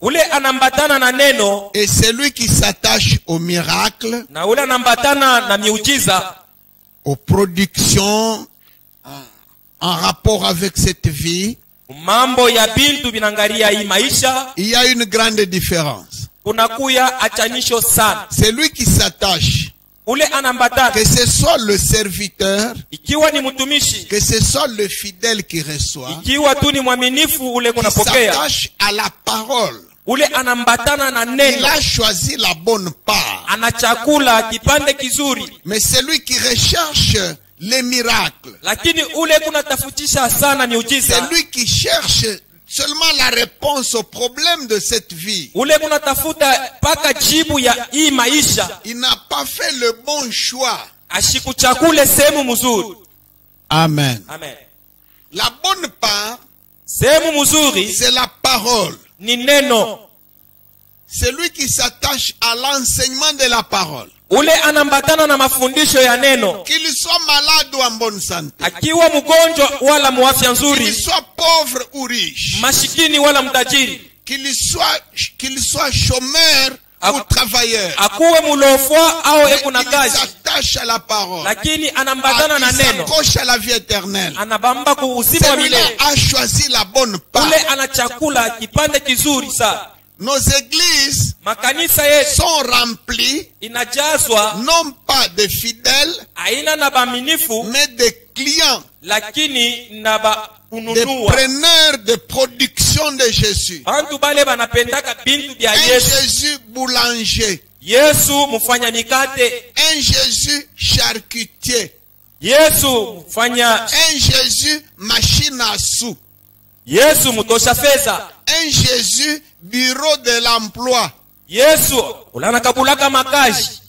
Ule anambatana na neno et celui qui s'attache au miracle, na ule anambatana na miujiza, aux productions en rapport avec cette vie, mambo ya bintu binangalia hii maisha, il y a une grande différence. kunakuya achanisho sana. Celui qui s'attache, Ule anambatana, que ce soit le serviteur, ikiwa ni mtumishi, que ce soit le fidèle qui reçoit, ikiwa tu ni mwaminifu ule qui kunapokea, s'attache à la parole. ule anambatana na Il neno, a choisi la bonne part. anachakula kipande kizuri. Mais celui qui recherche les miracles, Lakini ule kunatafutisha sana miujiza, celui qui cherche seulement la réponse au problème de cette vie, ule kunatafuta paka jibu ya hii maisha, il n'a pas fait le bon choix. ashikuchakule sehemu mzuri. Amen. Amen. La bonne part, Sehemu mzuri c'est la parole. ni neno. Celui qui s'attache à l'enseignement de la parole, Ule anambatana na mafundisho ya neno, qu'il soit malade ou en bonne santé, akiwa mgonjwa wala muafya qu'il nzuri, soit pauvre ou riche, mashikini wala mtajiri, qu'il soit chômeur ou travailleur, akuwe mulofwa au mais eko na il kazi, s'attache à la parole, lakini anambatana na il neno, s'accroche à la vie éternelle. anabamba ku uzima wa Celui-là milele. a choisi la bonne part. Ule anachakula kipande kizuri sana. Nos églises Makanisa yetu sont remplies inajazwa non pas de fidèles, aina na baminifu, mais de clients, lakini na ba de kununua. preneurs de production de Jésus. Bantu bale banapendaka bintu bya Un Yesu. Jésus boulanger, Yesu mufanya mikate, un Jésus charcutier, Yesu mufanya, un Jésus machine à sous, Yesu mutosha fedha, un Jésus bureau de l'emploi. Yesu ulanakabulaka makazi,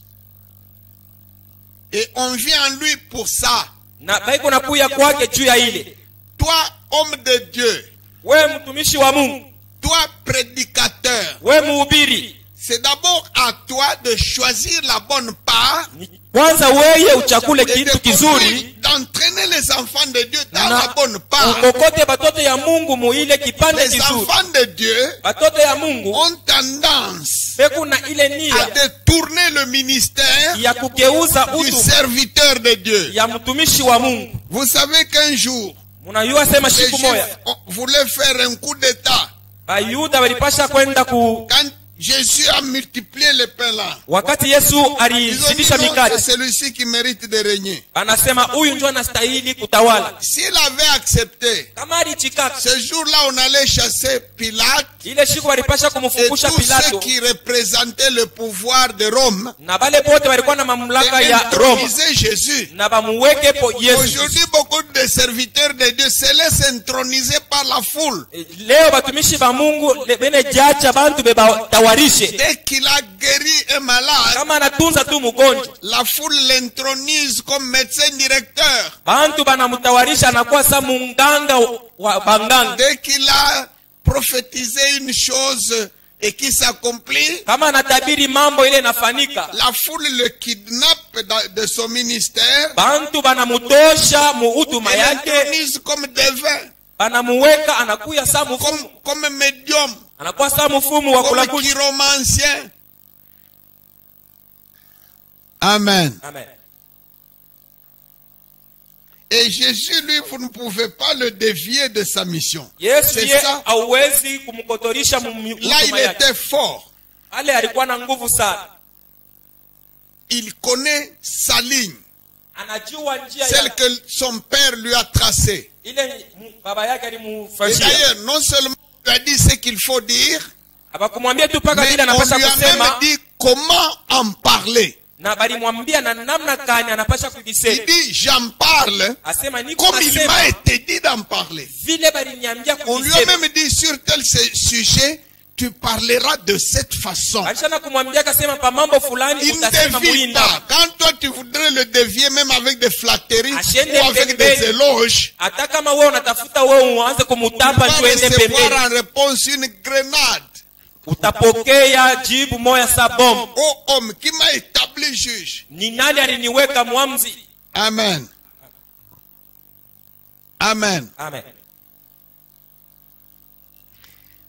Et on vient en lui pour ça. na baiko nakuya kwake juu ya ile. Toi, homme de Dieu, We mtumishi wa Mungu, toi, prédicateur, we muhubiri, c'est d'abord à toi de choisir la bonne part, kwanza weye uchakule et kitu kizuri d'entraîner les enfants de Dieu dans la na bonne part. ukokote batoto ya Mungu muile kipande Les kizuri. enfants de Dieu Batoto ya Mungu ont tendance beku na ile à nia détourner le ministère ya kugeuza du utu serviteur de Dieu. ya mtumishi wa Mungu. Vous savez qu'un jour, Munayua sema les siku moya Juifs voulaient faire un coup d'état. Bayuda walipasha kwenda ku Quand Jésus a multiplié les pains là. Wakati Yesu Ils ont dit alizidisha non, mikate, c'est celui-ci qui mérite de régner. anasema huyu ndio anastahili kutawala. S'il avait accepté, Kama alichikaka, ce jour-là on allait chasser Pilate ile siku walipasha et kumfungusha tous ceux Pilato qui représentaient le pouvoir de Rome na bale bote walikuwa na mamlaka et ya Roma introniser Jésus. na bamuweke po Yesu. Aujourd'hui, beaucoup de serviteurs de Dieu se laissent introniser par la foule. Leo batumishi ba Mungu bene jacha bantu bebatawarishe. Dès qu'il a guéri un malade, Kama anatunza tu mgonjwa, la foule l'intronise comme médecin directeur. bantu banamutawarisha anakuwa sa munganga wa banganga. Dès qu'il a prophétisé une chose et qui s'accomplit, Kama anatabiri mambo ile inafanika, la foule le kidnappe de son ministère bantu banamutosha muhuduma et yake, l'intronise comme devin, banamuweka anakuya sa mfumu, comme médium, anakuwa sa mfumu wa comme kulakusha. chiromancien. Amen. Amen. Et Jésus, lui, vous ne pouvez pas le dévier de sa mission. Yesu C'est ye ça. hauwezi kumkotorisha Là, il muhuduma yake. était fort. Ale alikuwa na nguvu sana. Il connaît sa ligne, Anajua njia celle ya que son père lui a tracée. ile baba yake Et alimfanyia. d'ailleurs, non seulement il lui a dit ce qu'il faut dire, Abakumwambia tu paka mais vile on anapasha lui a même kusema, dit comment en parler. na balimwambia na namna gani anapasha Il kuvisema. dit, j'en parle Asema niko comme il m'a nasema été dit d'en parler. vile baliniambia On lui a kuvisema. même dit, sur tel sujet, tu parleras de cette façon. Alishana kumwambia kasema pa mambo fulani Il ne utasema dévie muinda. pas. Quand toi tu voudrais le dévier, même avec des flatteries Ashende ou avec pembeni. des éloges, Hata kama wewe unatafuta wewe uanze tu kumutapa vas tu ende recevoir pembeni, en réponse une grenade. utapokea jibu moya sa bomu. Ô homme qui m'a établi juge. Ni nani aliniweka mwamzi? Amen. Amen. Amen.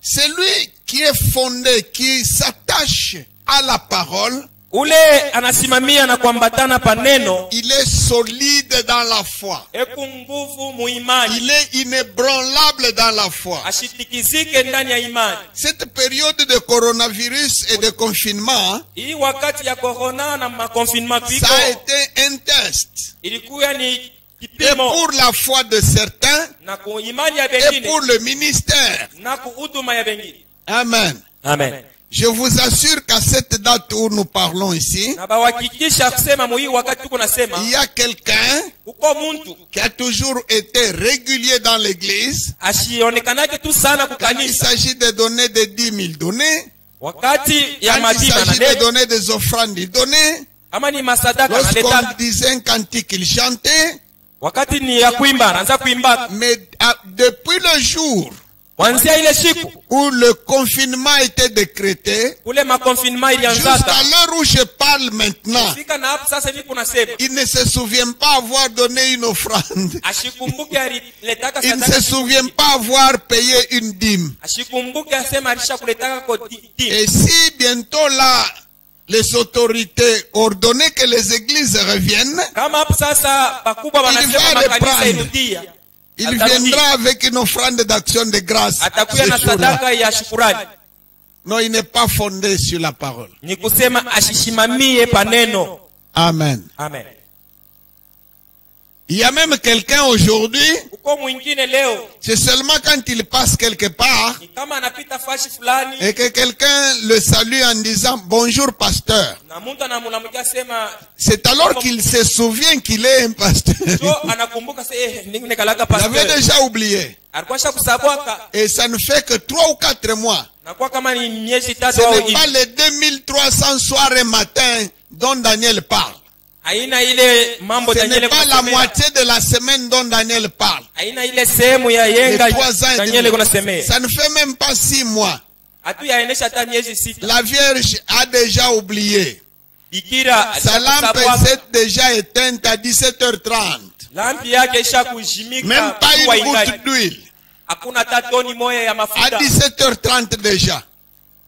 C'est lui qui est fondé, qui s'attache à la parole. Ule anasimamia na kuambatana pa neno, Il est solide dans la foi. eku nguvu muimani, Il est inébranlable dans la foi. ashitikizike ndani ya imani. Cette période de coronavirus et de confinement, Hii wakati ya corona na makonfinement piko, ça a été un test. ilikuwa ni Et kipimo pour la foi de certains, na ku imani ya et bengine pour le ministère. na ku huduma ya bengine. Amen. Amen. Je vous assure qu'à cette date où nous parlons ici, Na bawakikisha kusema muhii wakati tuko nasema, il y a quelqu'un uko muntu qui a toujours été régulier dans l'église. ashionekanake tu sana Quand il kukanisa. s'agit de donner des 10 000 donnés, Wakati ya quand il matima na s'agit de neno, donner des offrandes, il donnait. kama ni masadaka Lorsqu'on analeta, disait un cantique, il chantait. wakati ni ya kuimba anaanza kuimba. Mais depuis le jour Kuanzia ile siku où le confinement a été décrété, ule makonfinement jusqu'à ilianzaka, l'heure où je parle maintenant, fika na hapo sasa hivi kunasema il ne se souvient pas avoir donné une offrande. ashikumbuke aliletaka Il ne sadaka, se souvient pas avoir payé une dîme. ashikumbuke asema alishakuletaka koti. Et si bientôt là, les autorités ordonnaient que les églises reviennent, Kama hapo sasa bakubwa va wanasema makanisa reprendre. irudia, il Atarudi. viendra avec une offrande d'action de grâce. atakuya ce na jour-là. sadaka ya shukurani. Non, il n'est pas fondé sur la parole. Ni kusema ashishimamie paneno. Amen. Amen. Il y a même quelqu'un aujourd'hui, Uko mwingine leo c'est seulement quand il passe quelque part ni kama anapita fashi fulani et que quelqu'un le salue en disant bonjour pasteur. na mtu anamulamkia sema C'est alors qu'il se souvient qu'il est un pasteur. so anakumbuka sasa ningine kalaka Il avait pastor. déjà oublié. Alikuwa shakusabwaka Et ça ne fait que 3 ou 4 mois. na kwa kama ni miezi Ce tatu au n'est pas hivi. les 2300 soirs et matins dont Daniel parle. Haina ile mambo Ce Daniel n'est pas la kunasemea. moitié de la semaine dont Daniel parle. Haina ile sehemu ya Les yenga 3 ans et Daniel demi. kunasemea. Ça ne fait même pas 6 mois. Hatu yaenesha hata miezi sita. La Vierge a déjà oublié. Bikira Sa lampe alishakusabwaka. s'est déjà éteinte à 17h30. Lampi yake isha kujimika. Même pas jua une ingali. goutte d'huile. Hakuna hata toni moja ya À mafuta. 17h30 déjà.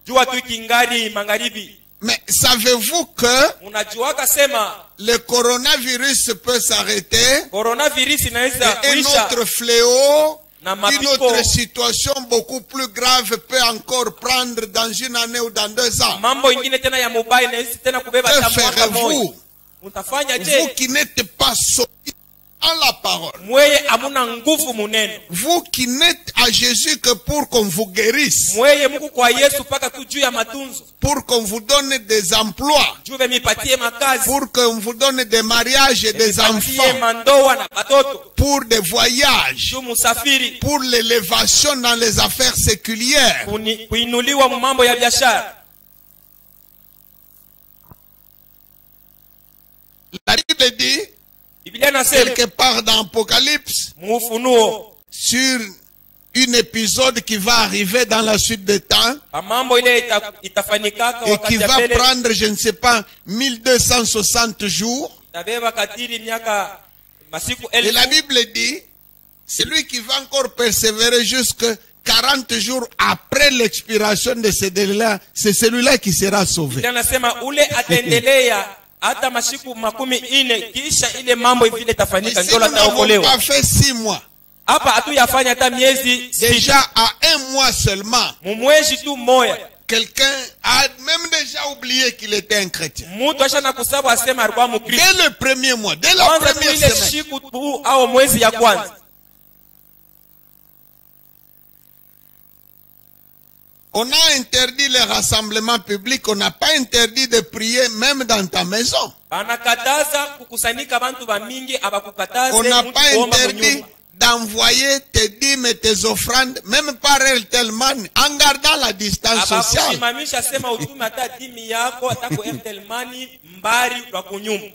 Jua tu kingali magharibi. Mais savez-vous que Unajuaka sema le coronavirus peut s'arrêter coronavirus inaweza et kuisha notre fléau na Une mapiko autre situation beaucoup plus grave peut encore prendre dans une année ou dans 2 ans. mambo ingine tena ya mobile na hisi tena kubeba Que hata mwaka moja. ferez-vous? Mutafanya Vous je? qui n'êtes pas solide en la parole. Mweye amuna nguvu muneno. Vous qui n'êtes à Jésus que pour qu'on vous guérisse. Mweye muku kwa Yesu paka tu juu ya matunzo. Pour qu'on vous donne des emplois. Juve mipatie makazi. Pour qu'on vous donne des mariages et des Mipatie enfants. mandoa na batoto. Pour des voyages. Juu musafiri. Pour l'élévation dans les affaires séculières. Kuinuliwa mu mambo ya biashara. La Bible dit, Biblia inasema quelque part dans Apocalypse, mufunuo sur un épisode qui va arriver dans la suite des temps mambo ile itafanikaka et wakati qui ya va mbele. prendre, je ne sais pas, 1260 jours. Tabeba katiri miaka masiku Et la elfu. Bible dit, celui qui va encore persévérer jusque 40 jours après l'expiration de ce délai-là, c'est celui-là qui sera sauvé. Biblia inasema ule ataendelea hata masiku 40 kisha ile mambo vile Mais tafanyika si ndio nous n'avons ataokolewa. pas fait 6 mois, Hapa hatuyafanya hata miezi déjà à 1 mois seulement, mumwezi tu moya quelqu'un a même déjà oublié qu'il était un chrétien. mtu ashana kusabu asema alikuwa mkristo. Dès le premier mois, dès la Kwanza tu première ile semaine. siku tu au mwezi ya kwanza. On a interdit les rassemblements publics, on n'a pas interdit de prier même dans ta maison. Banakataza kukusanyika bantu ba mingi abakukataze On n'a mtu pas kuomba interdit kunyumba. d'envoyer tes dîmes et tes offrandes, même par Airtel Money, en gardant la distance sociale. Abakusimamisha sema utume hata dimi yako hata ku Airtel Money mbari kwa kunyumba.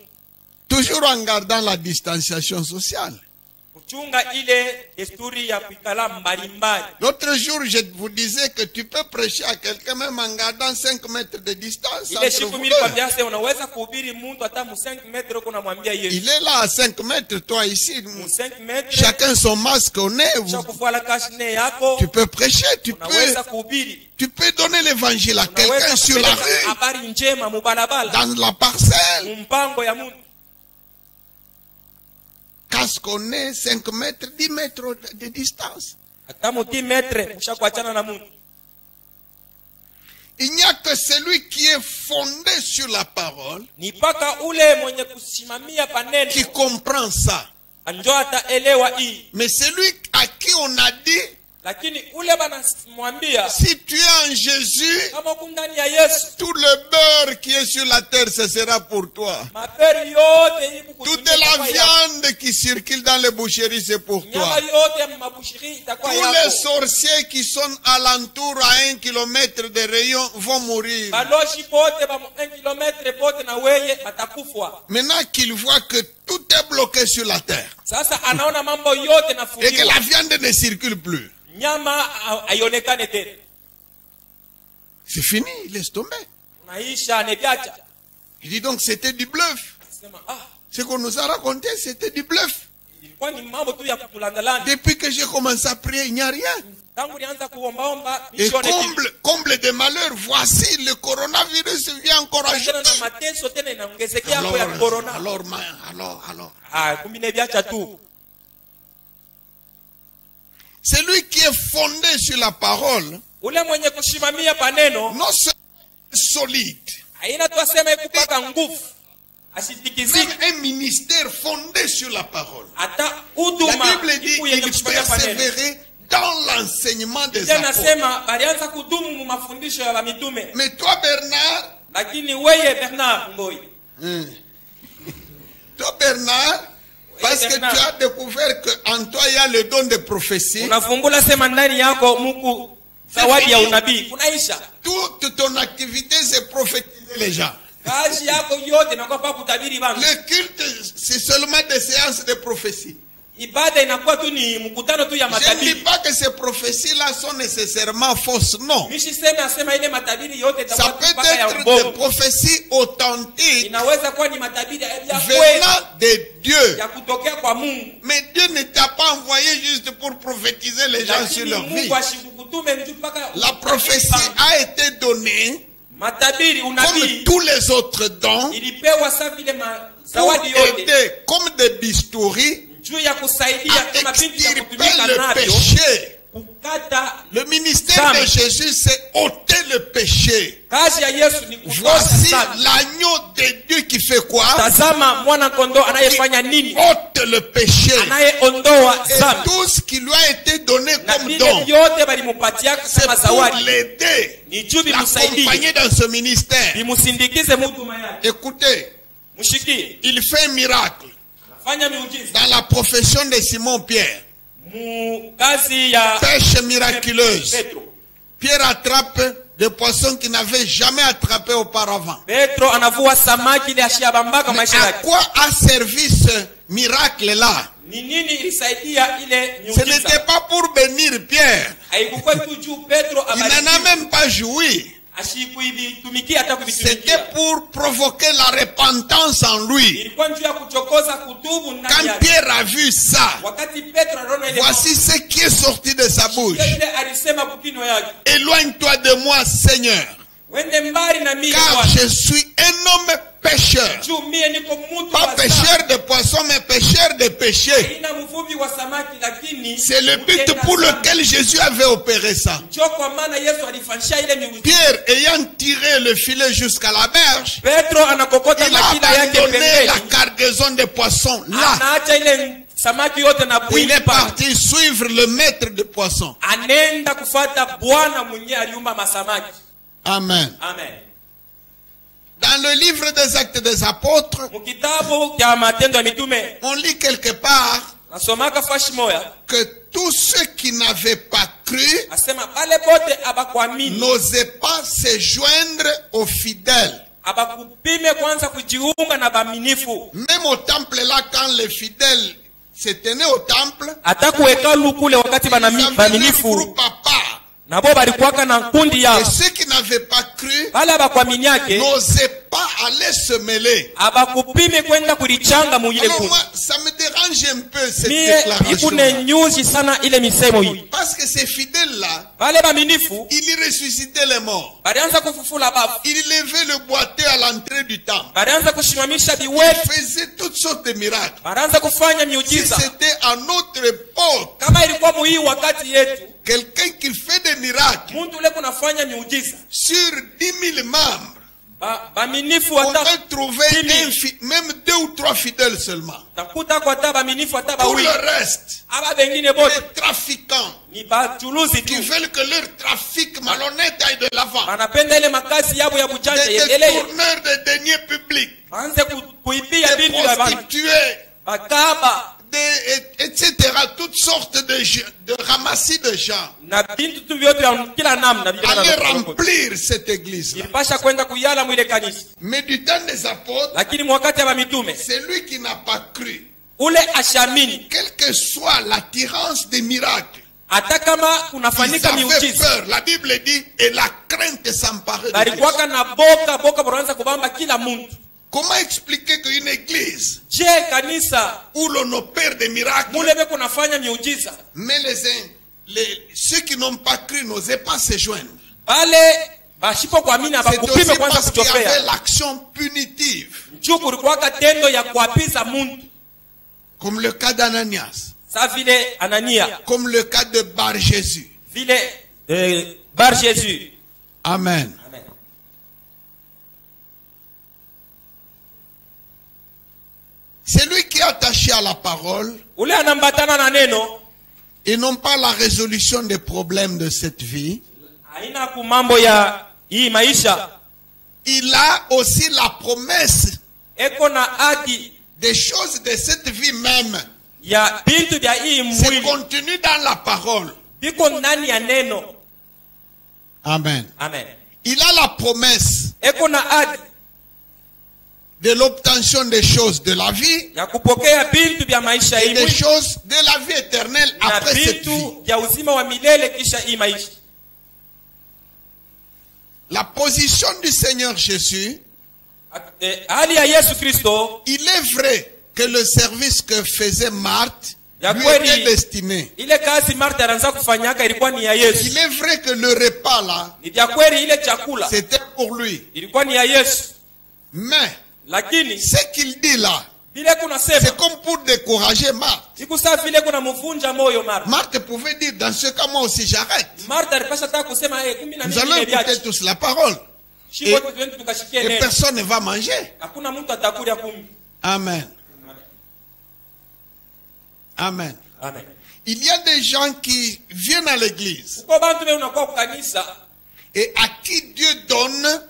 Toujours en gardant la distanciation sociale. Kuchunga ile desturi ya kuikala mbali mbali. L'autre jour, je vous disais que tu peux prêcher à quelqu'un même en gardant 5 mètres de distance. Ile Entre siku vous mimi deux. kwa biasa unaweza kuhubiri mtu hata mu 5 metre uko namwambia Yesu. Il est là à 5 mètres, toi ici. Mu 5 metre Chacun son masque au nez. chakufuala kashne yako Tu peux prêcher, unaweza kuhubiri. tu peux donner l'évangile à quelqu'un sur la rue, habari njema mu balabala dans la parcelle. mpango ya mtu. Qu'est-ce qu'on est 5 mètres, 10 mètres de distance. Hata mu 10 metre ushakuachana na mtu. Il n'y a que celui qui est fondé sur la parole Ni paka ule mwenye kusimamia paneno qui comprend ça. anjo ataelewa hii. Mais celui à qui on a dit, Lakini ule banamwambia si tu es en Jésus, kama uko ndani ya Yesu tout le beurre qui est sur la terre, ce sera pour toi. maperi yote hii Toute la viande qui circule dans les boucheries, c'est pour nyama toi. yote ya mabushiri itakuwa Tous les yako. sorciers qui sont alentour à 1 kilomètre de rayon vont mourir. Baloshi pote ba 1 kilometre pote na weye batakufwa. Maintenant qu'il voit que tout est bloqué sur la terre Sasa anaona mambo yote et que nafungiwa. la viande ne circule plus, Nyama haionekane tena. c'est fini, il laisse tomber. Unaisha aneviacha. Il dit donc c'était du bluff. Sema Ce qu'on nous a raconté, c'était du bluff. ilikuwa ni mambo tu ya kutulandalana. Depuis que j'ai commencé à prier, il n'y a rien. Tangu nianza kuombaomba Et nishone kitu. comble de malheur, voici le coronavirus vient encore Tena ajouter. na mateso tena inaongezekea hapo ya corona. Alors. Kumbe neviacha tu. Celui qui est fondé sur la parole, Ule mwenye kushimamia paneno non seulement solide, haina tu aseme kupaka nguvu même asitikiziki un ministère fondé sur la parole. hata La huduma Bible dit iku yenye qu'il kushimamia paneno. persévérait dans l'enseignement des Tena apôtres. nasema balianza kudumu mu mafundisho ya mitume. Mais toi, Bernard, Lakini weye Bernard Ngoi, parce que Bernard. tu as découvert qu'en toi, il y a le don de prophétie, unafungula sema ndani yako muku zawadi ya unabii kunaisha. toute ton activité, c'est prophétiser les gens. Kazi yako yote inakuwa pa kutabiri bantu. Le culte, c'est seulement des séances de prophétie. Ibada inakuwa tu ni mkutano tu ya Je ne dis matabiri. pas que ces prophéties-là sont nécessairement fausses, non. Mishi sema asema ile matabiri yote Ça itakuwa peut tu mpaka ya être des mbongo. prophéties authentiques Inaweza kuwa ni matabiri ya kweli venant de Dieu. ya kutokea kwa Mungu. Mais Dieu ne t'a pas envoyé juste pour prophétiser les gens sur Lakini leur vie. Mungu ashikukutume mtu mpaka La prophétie a été donnée matabiri comme unabii tous les autres dons, ilipewa sa vile pour zawadi yote aider comme des bistouris juu ya kusaidia à kama binti ya extirper kutumika le navyo péché. kukata. Le ministère de Jésus, c'est ôter le péché. Kazi ya Yesu ni kutoa Voici dhambi. l'agneau de Dieu qui fait quoi? Tazama mwana kondoo anayefanya nini? Ôte le péché. Anayeondoa Et dhambi. tout ce qui lui a été donné Na comme vile don, vyote balimupatia c'est kama pour zawadi. l'aider, Ni juu bimusaidie. l'accompagner dans ce ministère. Bimusindikize mutuma yake. Écoutez, Mshikie. il fait un miracle Fanya miujiza. dans la profession de Simon-Pierre. Mu kazi ya Pêche miraculeuse. Petro. Pierre attrape des poissons qu'il n'avait jamais attrapés auparavant. Petro anavua samaki ile ashiyabambaka Mais maisha à yake. quoi a servi ce miracle-là? Ni nini ilisaidia ile Ce miujiza? n'était pas pour bénir Pierre. Haikuwa tu juu Petro Il n'en a abarikiwe. même pas joui. Ashikuitumikia hata C'était kuvitumikia. pour provoquer la repentance en lui. Ilikuwa njuu ya kuchokoza kutubu ndani Quand yake. Pierre a vu ça, Wakati Petro anaona ile voici ce qui est sorti de sa bouche. ile alisema kukino yake. Éloigne-toi de moi, Seigneur, Wende mbali na mimi car Bwana. je suis un homme pécheur. Juu mie niko mtu Pas wa pécheur de poissons, mais pécheur de péché. ina mvuvi wa samaki lakini C'est le but mtenda pour dhambi. lequel Jésus avait opéré ça. Njoo kwa maana Yesu alifanyisha ile miujiza. Pierre, ayant tiré le filet jusqu'à la berge, Petro anakokota il a makila yake abandonné la pembeni. cargaison de poissons là. Anaacha ile samaki yote na Il bwili est pale. parti suivre le maître de poissons. Anenda kufuata Bwana mwenye aliumba masamaki. Amen. Amen. Dans le livre des Actes des Apôtres, Mukitabu kya matendo ya mitume on lit quelque part nasomaka fashi moya que tous ceux qui n'avaient pas cru asema pale pote abakuamini n'osaient pas se joindre aux fidèles. abakupime kwanza kujiunga na baminifu. Même au temple là, quand les fidèles se tenaient au temple, Hata kuhekalu kule wakati ils avaient leur baminifu groupe à part. nabo balikuwaka na kundi yao. Et ceux qui n'avaient pas cru Pale abakuamini yake n'osaient pas aller se mêler. abakupime kwenda kulichanga mu ile Alors kundi. moi, ça me dérange un peu cette Mie déclaration. ikune nyuzi sana ile misemo hii. Parce que ces fidèles-là, Pale baminifu ils ressuscitaient les morts. balianza kufufula bafu. Ils levaient le boiteux à l'entrée du temple. Balianza kushimamisha Ils biwetu. faisaient toutes sortes de miracles. Balianza kufanya Si miujiza. c'était à notre époque, Kama ilikuwa muhii wakati yetu, quelqu'un qui fait des miracles muntu ule kunafanya miujiza. sur 10 000 membres, Baminifu on hata peut trouver Dimi. même 2 ou 3 fidèles seulement. takuta kwa hata baminifu hata Pour bawili. le reste, Aba bengine les bote trafiquants ni bachuluzi qui tu. veulent que leur trafic malhonnête aille de l'avant, Wanapenda ile makazi yabo ya bujanja des yendelee. tourneurs de deniers publics, Anze kuipia des bintu ya bantu. prostituées, Bakaba etc. Toutes sortes de ramassis de gens. na bintu tu vyote ya kila namna vile Aller na remplir cette église. ilipasha kwenda kuyala mwile kanisa. Mais du temps des apôtres, Lakini mwakati ya mitume c'est lui qui n'a pas cru. ule ashamini Quelle que soit l'attirance des miracles, hata kama ils kunafanyika avaient miujiza. peur. La Bible dit, et la crainte s'emparait de Balikuwaka tous. na boka banaanza kubamba kila muntu. Comment expliquer qu'une église Je kanisa où l'on opère des miracles, mule beko nafanya miujiza. mais ceux qui n'ont pas cru n'osaient pas se joindre? Pale bashipo kuamini C'est abakupime aussi kwanza parce qu'il y avait kuchopea. l'action punitive, Juu kulikuwaka tendo ya kuapiza muntu. comme le cas d'Ananias, Sa vile Anania, comme le cas de Bar Jésus. vile Bar Jésus. Amen. Amen. Celui qui est attaché à la parole Ule anambatana na neno, et non pas la résolution des problèmes de cette vie, haina kumambo ya hii maisha. il a aussi la promesse Eko na hadi des choses de cette vie même. ya bintu vya hii C'est mwili. contenu dans la parole. Biko ndani ya neno. Amen. Amen. Il a la promesse Eko na hadi de l'obtention des choses de la vie ya kupokea bintu vya maisha et hii des mwili. choses de la vie éternelle Na après cette vie. bintu vya uzima wa milele kisha hii maisha. La position du Seigneur Jésus, Hali ya Yesu Kristo, il est vrai que le service que faisait Marthe Ya lui kweli. était destiné. ile kazi Martha anaanza kufanyaka ilikuwa ni ya Yesu. Il est vrai que le repas là, Ni vya kweli ile chakula c'était pour lui. ilikuwa ni ya Yesu. Mais Lakini ce qu'il dit là, C'est comme pour décourager Marthe. Marthe Marthe pouvait dire, dans ce cas, moi aussi j'arrête. Nous allons écouter tous la parole. Et personne ne va manger. Amen. Amen. Amen. Il y a des gens qui viennent à l'église et à qui Dieu donne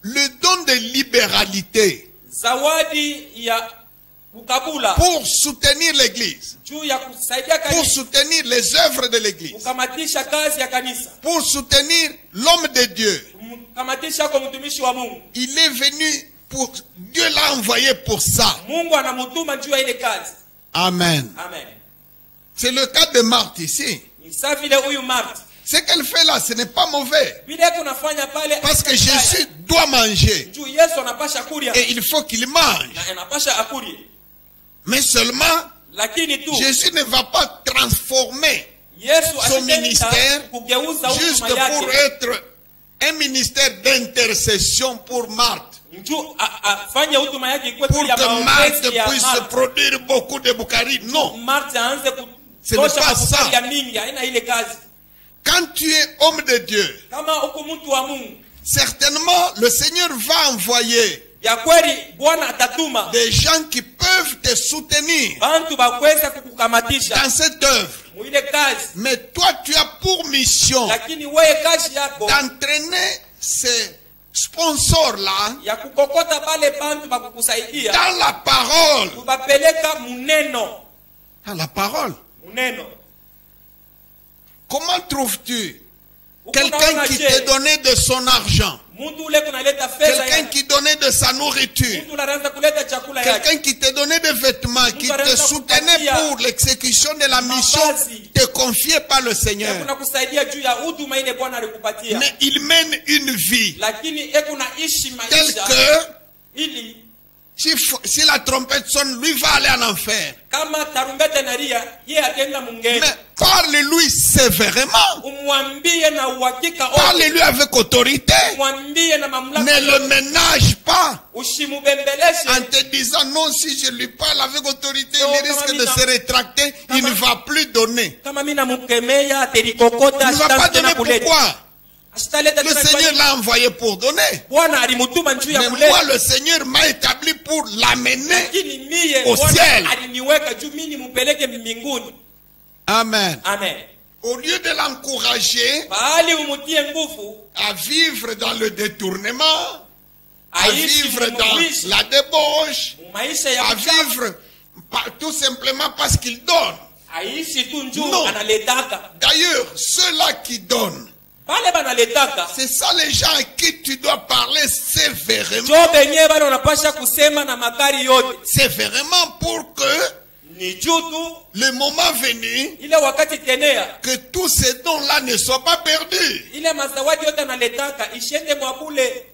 le don de libéralité pour soutenir l'église, pour soutenir les œuvres de l'église, pour soutenir l'homme de Dieu. Il est venu pour Dieu l'a envoyé pour ça. Amen. Amen. C'est le cas de Marthe ici. Ce qu'elle fait là, ce n'est pas mauvais. Parce que Jésus doit manger. Et il faut qu'il mange. Mais seulement, Jésus ne va pas transformer son ministère juste pour être un ministère d'intercession pour Marthe. Pour que Marthe puisse produire beaucoup de boucaris. Non. Ce n'est pas ça. Quand tu es homme de Dieu, certainement le Seigneur va envoyer des gens qui peuvent te soutenir dans cette œuvre. Mais toi, tu as pour mission d'entraîner ces sponsors-là dans la parole. Dans la parole. Comment trouves-tu quelqu'un qui te donnait de son argent? Quelqu'un qui donnait de sa nourriture? Quelqu'un qui te donnait des vêtements, qui te soutenait pour l'exécution de la mission te confiée par le Seigneur. Mais il mène une vie telle que si la trompette sonne, lui va aller en enfer. Mais parle-lui sévèrement. Parle-lui avec autorité. Ne le ménage pas en te disant non, si je lui parle avec autorité, il risque de se rétracter, il ne va plus donner. Il ne va pas donner. Pourquoi? Le Seigneur l'a envoyé pour donner. Mais moi, le Seigneur m'a établi pour l'amener au ciel. Amen. Amen. Au lieu de l'encourager à vivre dans le détournement, à vivre dans la débauche, à vivre tout simplement parce qu'il donne. Non. D'ailleurs, ceux-là qui donnent, c'est ça les gens à qui tu dois parler sévèrement. Sévèrement pour que le moment venu, que tous ces dons-là ne soient pas perdus.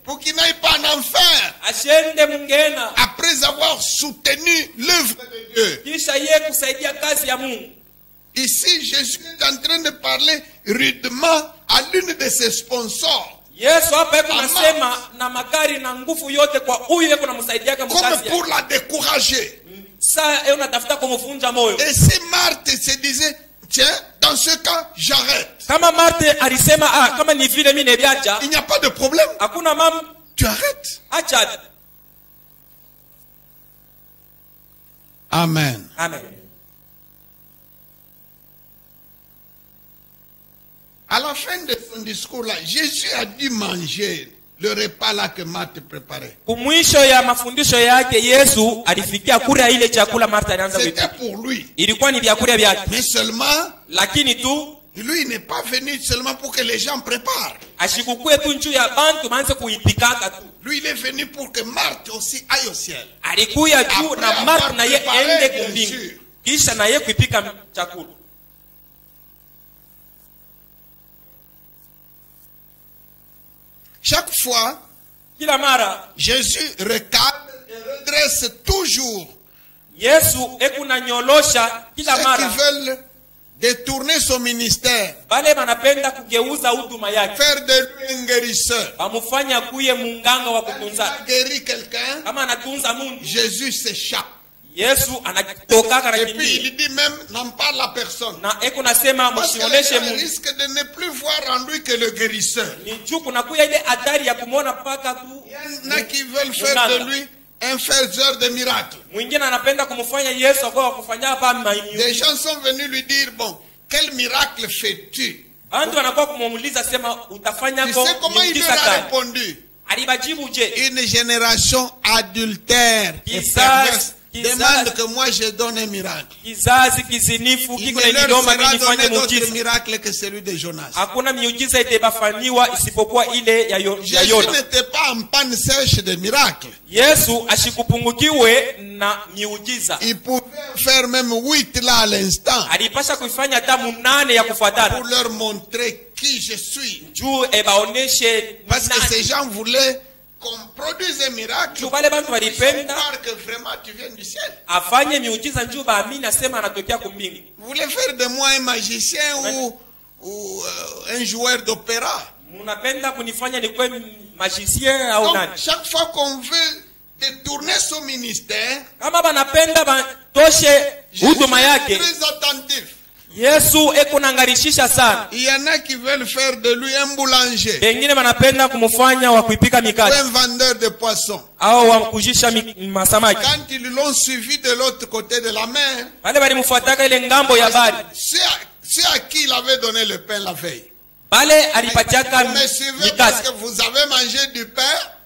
Pour qu'ils n'aillent pas en enfer. Après avoir soutenu l'œuvre de Dieu. Ici, Jésus est en train de parler rudement à l'une de ses sponsors. Comme pour la décourager. Et si Marthe se disait, tiens, dans ce cas, j'arrête. Il n'y a pas de problème. Tu arrêtes. Amen. Amen. À la fin de son discours là, Jésus a dû manger le repas là que Marthe préparait. C'était pour lui. Mais seulement, lui n'est pas venu seulement pour que les gens préparent. Lui il est venu pour que Marthe aussi aille au ciel. Chaque fois, Jésus recadre et redresse toujours ceux qui veulent détourner son ministère, Bale banapenda kugeuza huduma yake. faire de lui un guérisseur. Bamufanya kuye munganga wa Quand il kutunza. a guéri quelqu'un, Kama anatunza mundu, Jésus s'échappe. Yesu anatoka Et puis karakimbia. il dit même, n'en parle à personne. Na eko nasema Parce que les msioneshe gens mundu. risquent de ne plus voir en lui que le guérisseur. Ni juu kunakuya ile hatari ya kumwona paka tu. Il y en a qui veulent faire de lui un faiseur de miracles. Mwingine anapenda kumfanya Yesu akawa kufanya hapa Des gens sont venus lui dire, bon, quel miracle fais-tu? Antu anakuwa kumuuliza sema utafanya Tu kwa sais comment il leur miujiza a gani? répondu? Alibajibu je? Une génération adultère et Kizazi- perverse kizazi- demande que moi je donne un miracle. Kizazi kizinifu Il kiko ne na leur niloma sera mimi nifanye donné d'autre muujiza. miracle que celui de Jonas. Hakuna miujiza itebafaniwa isipokuwa ile ya Jésus Yona. n'était pas en panne sèche de miracles. Yesu ashikupungukiwe na miujiza. Il pouvait faire même 8 là à l'instant Alipasha kuifanya hata munane ya pour kufuatana. leur montrer qui je suis. Juu ebaoneshe Parce que nani. ces gens voulaient qu'on produise un miracle. Juu bale bantu Ils walipenda croire que vraiment tu viens du ciel. afanye miujiza njuu baamini asema anatokea kumbingu. Vous voulez faire de moi un magicien ou un joueur d'opéra. Munapenda kunifanya nikuwe magicien au Donc, nani? chaque fois qu'on veut détourner son ministère, Kama banapenda batoshe Jésus huduma est yake, très attentif. Yesu eko nangarishisha sana. Il y en a qui veulent faire de lui un boulanger Bengine banapenda kumufanya wa kuipika ou mikate un vendeur de poissons. au wa kujisha masamaki. Quand ils l'ont suivi de l'autre côté de la mer, Wale balimufuataka ile ngambo ya bari. ceux à qui il avait donné le pain la veille. Bale alipatiaka Vous me suivez parce mikate. que vous avez mangé du pain.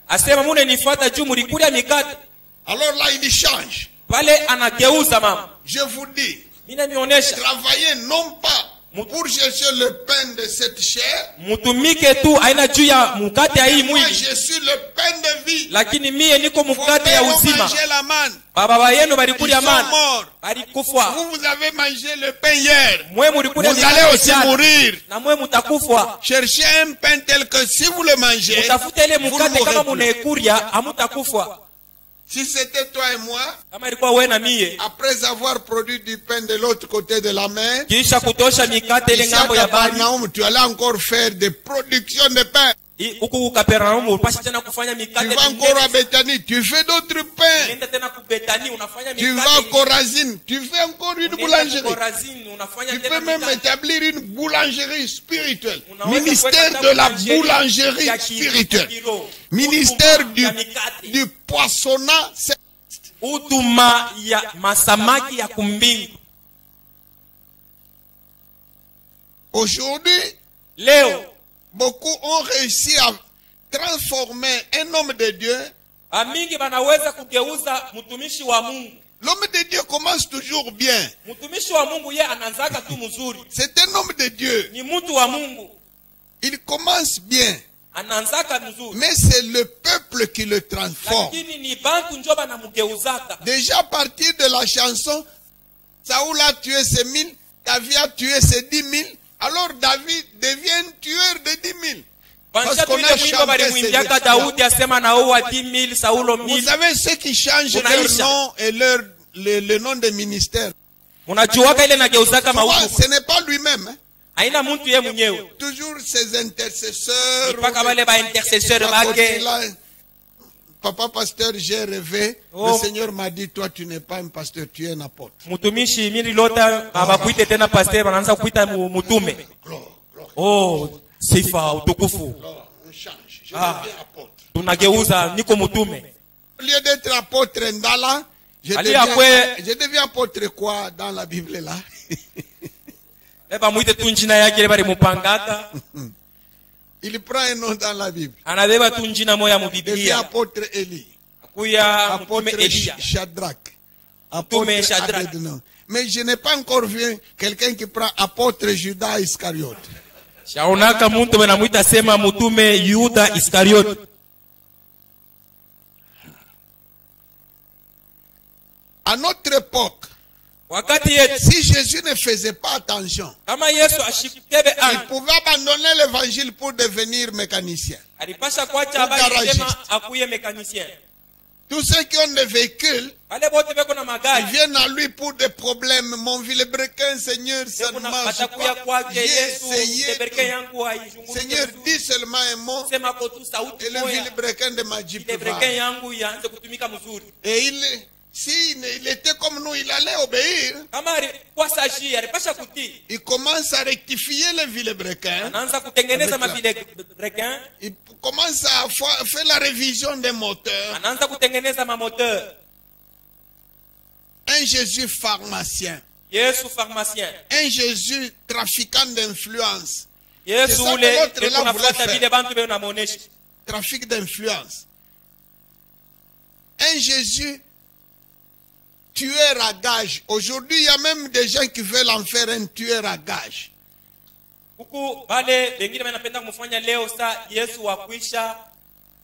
Asema mune nifuata juu mulikulia mikate. Alors là, il change. Pale anageuza mama. Je vous dis, Mina mionesha travaillez non pas pour chercher le pain de cette chair. mutumike tu aina juu ya mukate ya hii Moi, mwili, je suis le pain de vie. lakini mie niko Vos mukate ya pères ont uzima. mangé la manne. Baba yenu Ils balikulia sont mana morts. balikufa. Vous avez mangé le pain hier. Mwe mulikulia Vous allez aussi jana, mourir. na mwe mutakufa. Cherchez un pain tel que si vous le mangez, Mutafuta ile vous ne mukate kama mourrez plus. munaekuria hamutakufa. Si c'était toi et moi, Kama ilikuwa wewe na mie, après avoir produit du pain de l'autre côté de la mer, kisha kutosha mikate ile ici à ngambo ya bari, Capernaum, tu allais encore faire des productions de pain. huku Kapernaumu upashi tena kufanya Tu mikate vas encore à mingine. Bethanie, tu fais d'autres pains. Nenda tena kubetani unafanya Tu vas à mikate. Corazine, tu fais encore une Unaenda boulangerie. Korazini, unafanya Tu tena peux même mikate. établir une boulangerie spirituelle. Unaweza Ministère kuweka de la boulangerie boulangerie ya spirituelle. kiroho. Ministère Huduma ya mikate. du poissonnat. Huduma ya masamaki ya kumbingu. Aujourd'hui, Leo beaucoup ont réussi à transformer un homme de Dieu. amingi banaweza kugeuza mtumishi wa Mungu. L'homme de Dieu commence toujours bien. Mtumishi wa Mungu ye anaanzaka tu mzuri. C'est un homme de Dieu. Ni mtu wa Mungu. Il commence bien. Anaanzaka mzuri. Mais c'est le peuple qui le transforme. Lakini ni bantu njo banamugeuzaka. Déjà à partir de la chanson, Saoul a tué ses 1000, David a tué ses 10 000. Alors David devient un tueur de 10 000. Parce Kwanza qu'on tuile a mwimbo chanté balimwimbiaka ces Daudi asema naoa 10,000 Saulo Vous 1000. savez ceux qui changent leur Unaisha. nom et le nom de ministère. Munajuaka ile nageuzaka Souvent, mautu. ce n'est pas lui-même. Hein. Haina mtu ye mwenyewe. Toujours ses intercesseurs. Mpaka wale ba intercesseur à côté bake. là, Papa pasteur, j'ai rêvé. Oh. Le Seigneur m'a dit, toi tu n'es pas un pasteur, tu es un apôtre. Mutumishi mimi lota abakuite tena pastor banaanza kuita mutume. Gloire, gloire, Oh, sifa utukufu. gloire. On change. Je Ah. deviens apôtre. Tunageuza niko mutume. Au lieu d'être apôtre Ndala, Ali akwe- je deviens apôtre quoi dans la Bible là? Eba muite tu njina yake ile bali mupangaka. Il prend un nom dans la Bible. Anabeba tu njina moya mu Il devient Biblia. apôtre Élie. Kuya mtume Apôtre Elia. Shadrach. Mtume Shadrach. Abednego. Mais je n'ai pas encore vu quelqu'un qui prend apôtre Judas Iscariote. Shaonaka muntu banamuita sema mutume Yuda Iskariot. À notre époque, Wakati yetu si Jésus ne faisait pas attention, kama Yesu ashikebe il ana pouvait abandonner l'évangile pour devenir mécanicien. alipasha kuacha habari Garagiste. sema akuye mekanisien. Tous ceux qui ont des véhicules, wale bote beko na ils magari viennent à lui pour des problèmes. Mon vilebrequin, Seigneur, ça ne marche batakuya pas. kwake J'ai Yesu essayé. tebereke yangu haizungumze Seigneur, vizuri. dis seulement un mot. Sema kwa tu sauti Et le moja vilebrequin de Majip va. tebereke yangu ianze kutumika mzuri. Et il était comme nous, il allait obéir. Kama kwa saji alipasha kutii, Il commence à rectifier le vilebrequin. anaanza kutengeneza mavile brequin, Il commence à faire la révision des moteurs. anaanza kutengeneza mamoteur. Un Jésus pharmacien. Yesu pharmacien, Un Jésus trafiquant d'influence. Yesu C'est ça ule que l'autre là eko voulait nafuata faire. vile bantu beo namuonesha. Trafic d'influence. Un Jésus tueur à gage. Aujourd'hui, il y a même des gens qui veulent en faire un tueur à gage. Huku wale wengine wanapenda kumfanya leo saa Yesu wa kuisha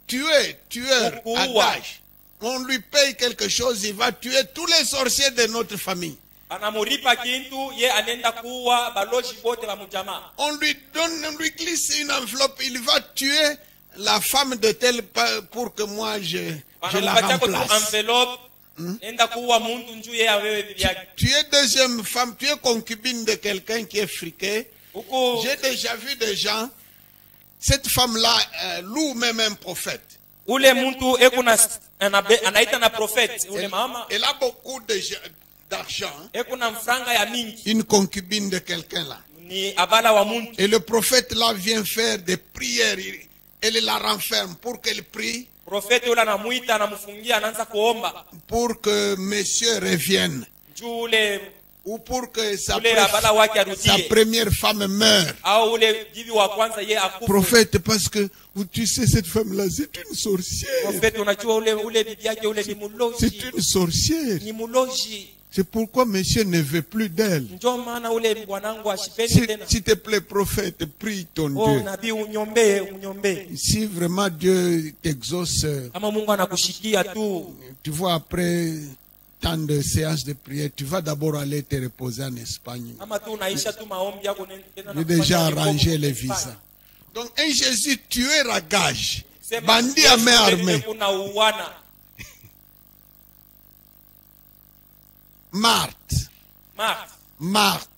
Tueur à Kuua. gage. On lui paye quelque chose, il va tuer tous les sorciers de notre famille. anamuripa kintu ye anenda kuwa baloji bote ba mjamaa. On lui glisse une enveloppe, il va tuer la femme de tel pour que moi je la Anampatia kwa tu remplace. envelope enda kuwa muntu njuu ye awewe bibi yake. Tu es deuxième femme, tu es concubine de quelqu'un qui est friqué. Huku J'ai déjà vu des gens, cette femme-là loue même un prophète. ule muntu eko na anaita na prophète ule mama Elle a beaucoup d'argent. Hein. eko na mfranga ya mingi Une concubine de quelqu'un là. ni abala wa muntu. Et le prophète là vient faire des prières. Elle la renferme pour qu'elle prie, Prophète ule anamuita anamfungia anaanza kuomba pour que monsieur revienne. njoo ule Ou pour que sa abala wake arudie première femme meure. au ule bibi wa kwanza ye akufe. Prophète, parce que tu sais, cette femme-là, c'est une sorcière. Prophète unajua ule bibi yake ule ni C'est muloji. une sorcière. Ni muloji. C'est pourquoi monsieur ne veut plus d'elle. Njoo maana ule bwanangu ashipendi tena. S'il te plaît, prophète, prie ton Oh Dieu. nabii unyombe. Si vraiment Dieu t'exauce, Kama Mungu anakushikia tu, tu vois, après tant de séances de prière, tu vas d'abord aller te reposer en Espagne. kama tu unaisha tu maombi yako tena J'ai déjà arrangé les visas. Donc un Jésus tueur à gage, Sema, bandit à main Yesu armée, kuna uwana. Marthe, Marthe.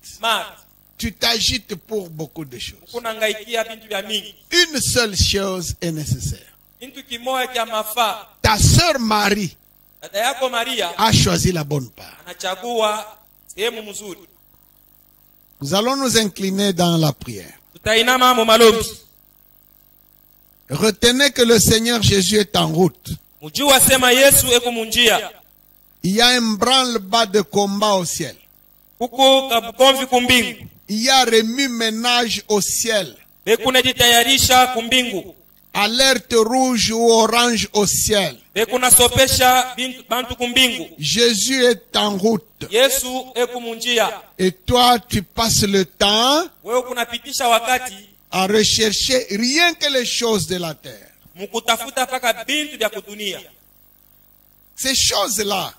tu t'agites pour beaucoup de choses. Kuna ngaikia bintu vya mingi. Une seule chose est nécessaire. Kintu kimoja kia mafaa. Ta sœur Marie Dada yako Maria a choisi la bonne part. anachagua sehemu mzuri. Nous allons nous incliner dans la prière. Tutainama mu malombi. Retenez que le Seigneur Jésus est en route. Mjua sema Yesu eko munjia. Il y a un branle-bas de combat au ciel. Huko kabukomvi kumbingu. Il y a remue-ménage au ciel. Bekuna jitayarisha kumbingu. Alerte rouge ou orange au ciel. Bekuna sopesha bantu kumbingu. Jésus est en route. Yesu eko munjia. Et toi, tu passes le temps Wewe kunapitisha wakati à rechercher rien que les choses de la terre. mukutafuta paka bintu vya kudunia. Ces choses-là,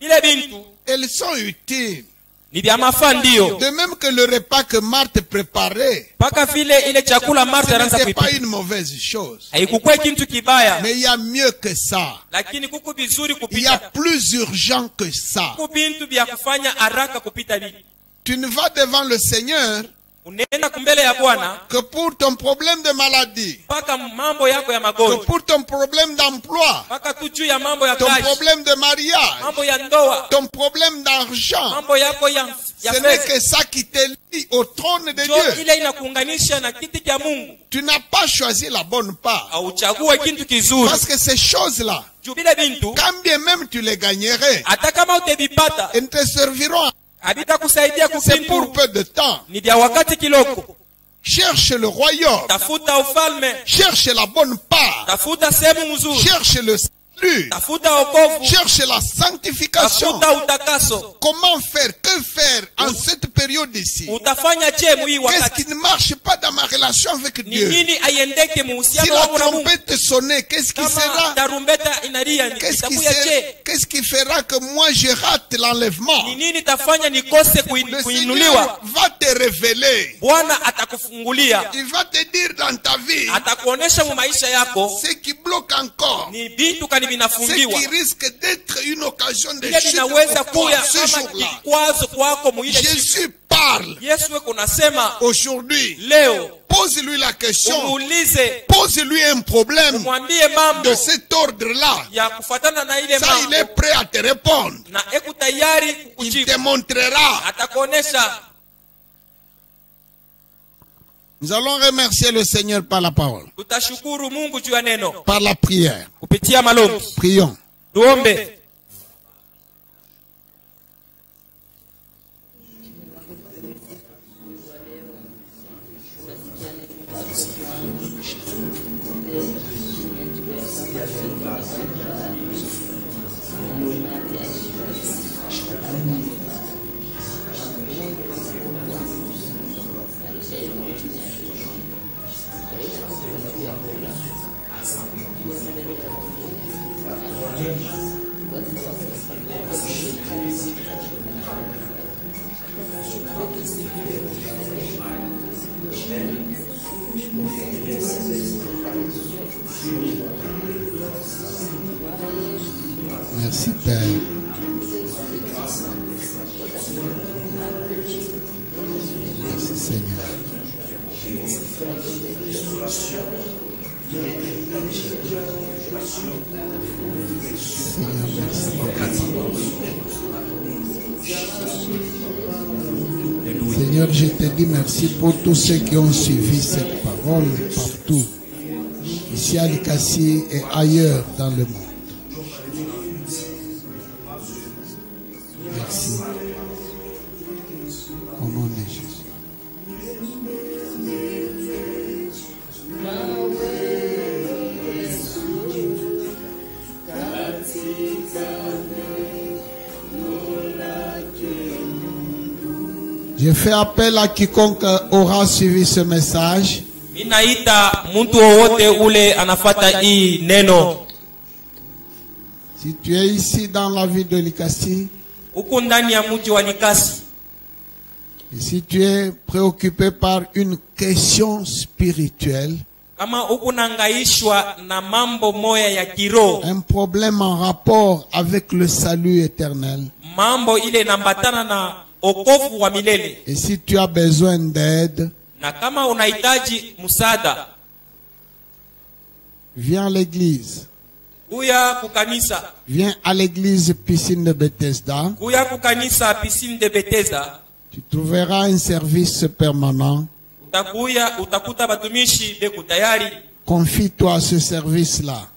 Ile bintu elles sont utiles. ni vya mafaa ndio. De même que le repas que Marthe préparait, Paka vile ile chakula Martha ce anaanza n'était pas kuipika. une mauvaise chose. Haikukuwa kintu kibaya, Mais il y a mieux que ça. lakini kuku vizuri Il y a kupita. plus urgent que ça. Kuku bintu vya kufanya haraka kupita vile. Tu ne vas devant le Seigneur Unaenda kumbele ya Bwana que pour ton problème de maladie, paka mambo yako ya que magonjwa. pour ton problème d'emploi, Paka tu juu ya mambo ya ton kazi, problème de mariage, mambo ya ndoa, ton problème d'argent. mambo yako ya Ce n'est fedha. que ça qui te lie au trône de Ndio Dieu. ile inakuunganisha na kiti cha Mungu. Tu n'as pas choisi la bonne part. Auchague kintu kizuri. Parce que ces choses-là, Juu vile bintu quand bien même tu les gagnerais, hata kama utevipata elles ne te serviront. havitakusaidia C'est pour kupintu. peu de temps. Ni vya wakati kiloko. Cherche le royaume. Tafuta ufalme, Cherche la bonne part. tafuta sehemu mzuri, Cherche le salut. tafuta wokovu, Cherche la sanctification. tafuta utakaso. Comment faire? Que faire en cette période ici? Utafanya je mu hii Qu'est-ce wakati? qui ne marche pas dans ma relation avec Ni Dieu? nini aiendeke Si muhusiano la wangu na Mungu? trompette sonnait, qu'est-ce qui Kama sera? tarumbeta inalia Qu'est-ce qui fera que moi je rate l'enlèvement? ni nini tafanya nikose Le kuinuliwa? Seigneur va te révéler. Bwana atakufungulia, Il va te dire dans ta vie atakuonesha mu maisha yako ce qui bloque encore. ni vitu qui vinafungiwa, risque d'être une occasion de vile chute vinaweza pour toi kuya ce kama jour-là. kikwazo kwako muile siku. Jésus parle Yesu weko nasema aujourd'hui. leo, Pose-lui la question. umuulize, Pose-lui un problème umwambie mambo de cet ordre-là. ya kufuatana na ile Ça, il mambo, est prêt à te répondre. na eko tayari Il te kukujibu, montrera. atakuonesha. Nous allons remercier le Seigneur par la parole, Tutashukuru Mungu juu ya neno par la prière. kupitia malombi. Prions. Tuombe. Merci Père. Merci Seigneur. Seigneur, merci pour ta parole. Seigneur, je te dis merci pour tous ceux qui ont suivi cette parole partout, ici à Likasi et ailleurs dans le monde. Merci. Au nom de Jésus. Je fais appel à quiconque aura suivi ce message. Minaita muntu wowote ule anafata hii neno. Si tu es ici dans la ville de Likasi, Huku ndani ya mji wa Likasi, et si tu es préoccupé par une question spirituelle, kama huku nangaishwa na mambo moya ya kiroho, un problème en rapport avec le salut éternel, mambo ile nambatana na okovu wa milele, et si tu as besoin d'aide, na kama unahitaji msaada, viens à l'église. kuya kukanisa, Viens à l'église Piscine de Bethesda. kuya kukanisa Piscine de Bethesda. Tu trouveras un service permanent. Utakuta batumishi beko tayari. Confie-toi à ce service-là.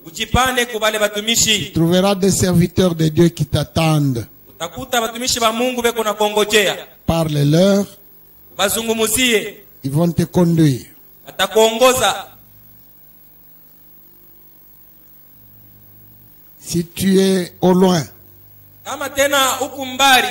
Ujipane kubale Tu batumishi. trouveras des serviteurs de Dieu qui t'attendent. Utakuta batumishi ba Mungu beko na kongojea. Parle-leur, Bazungumuzie, ils vont te conduire. atakuongoza. Si tu es au loin, Kama tena huku mbali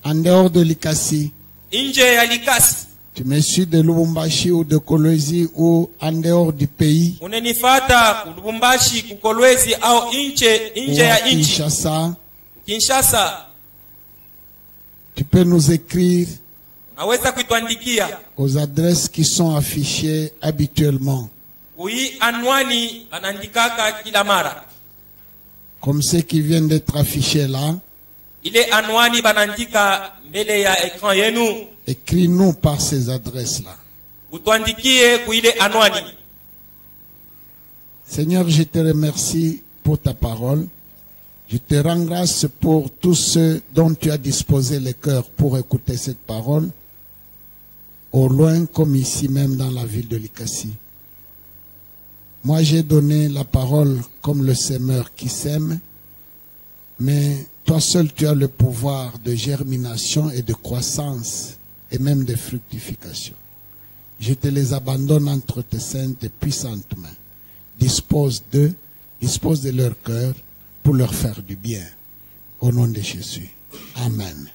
en dehors de Likasi, nje ya Likasi, tu me suis de Lubumbashi ou de Kolwezi ou en dehors du pays, unenifata Lubumbashi, Kukolwezi au nje ou ya à nchi Kinshasa, Kinshasa, tu peux nous écrire naweza kuituandikia aux adresses qui sont affichées habituellement, kui anwani anaandikaka kila mara. comme ceux qui viennent d'être affichés là. Ile anwani banaandika mbele ya ekran yenu, Écris-nous par ces adresses-là. utuandikie kuile anwani. Seigneur, je te remercie pour ta parole. Je te rends grâce pour tous ceux dont tu as disposé les cœurs pour écouter cette parole, au loin comme ici même dans la ville de Likasi. Moi, j'ai donné la parole comme le semeur qui sème, mais toi seul, tu as le pouvoir de germination et de croissance et même de fructification. Je te les abandonne entre tes saintes et puissantes mains. Dispose d'eux, dispose de leur cœur pour leur faire du bien. Au nom de Jésus. Amen.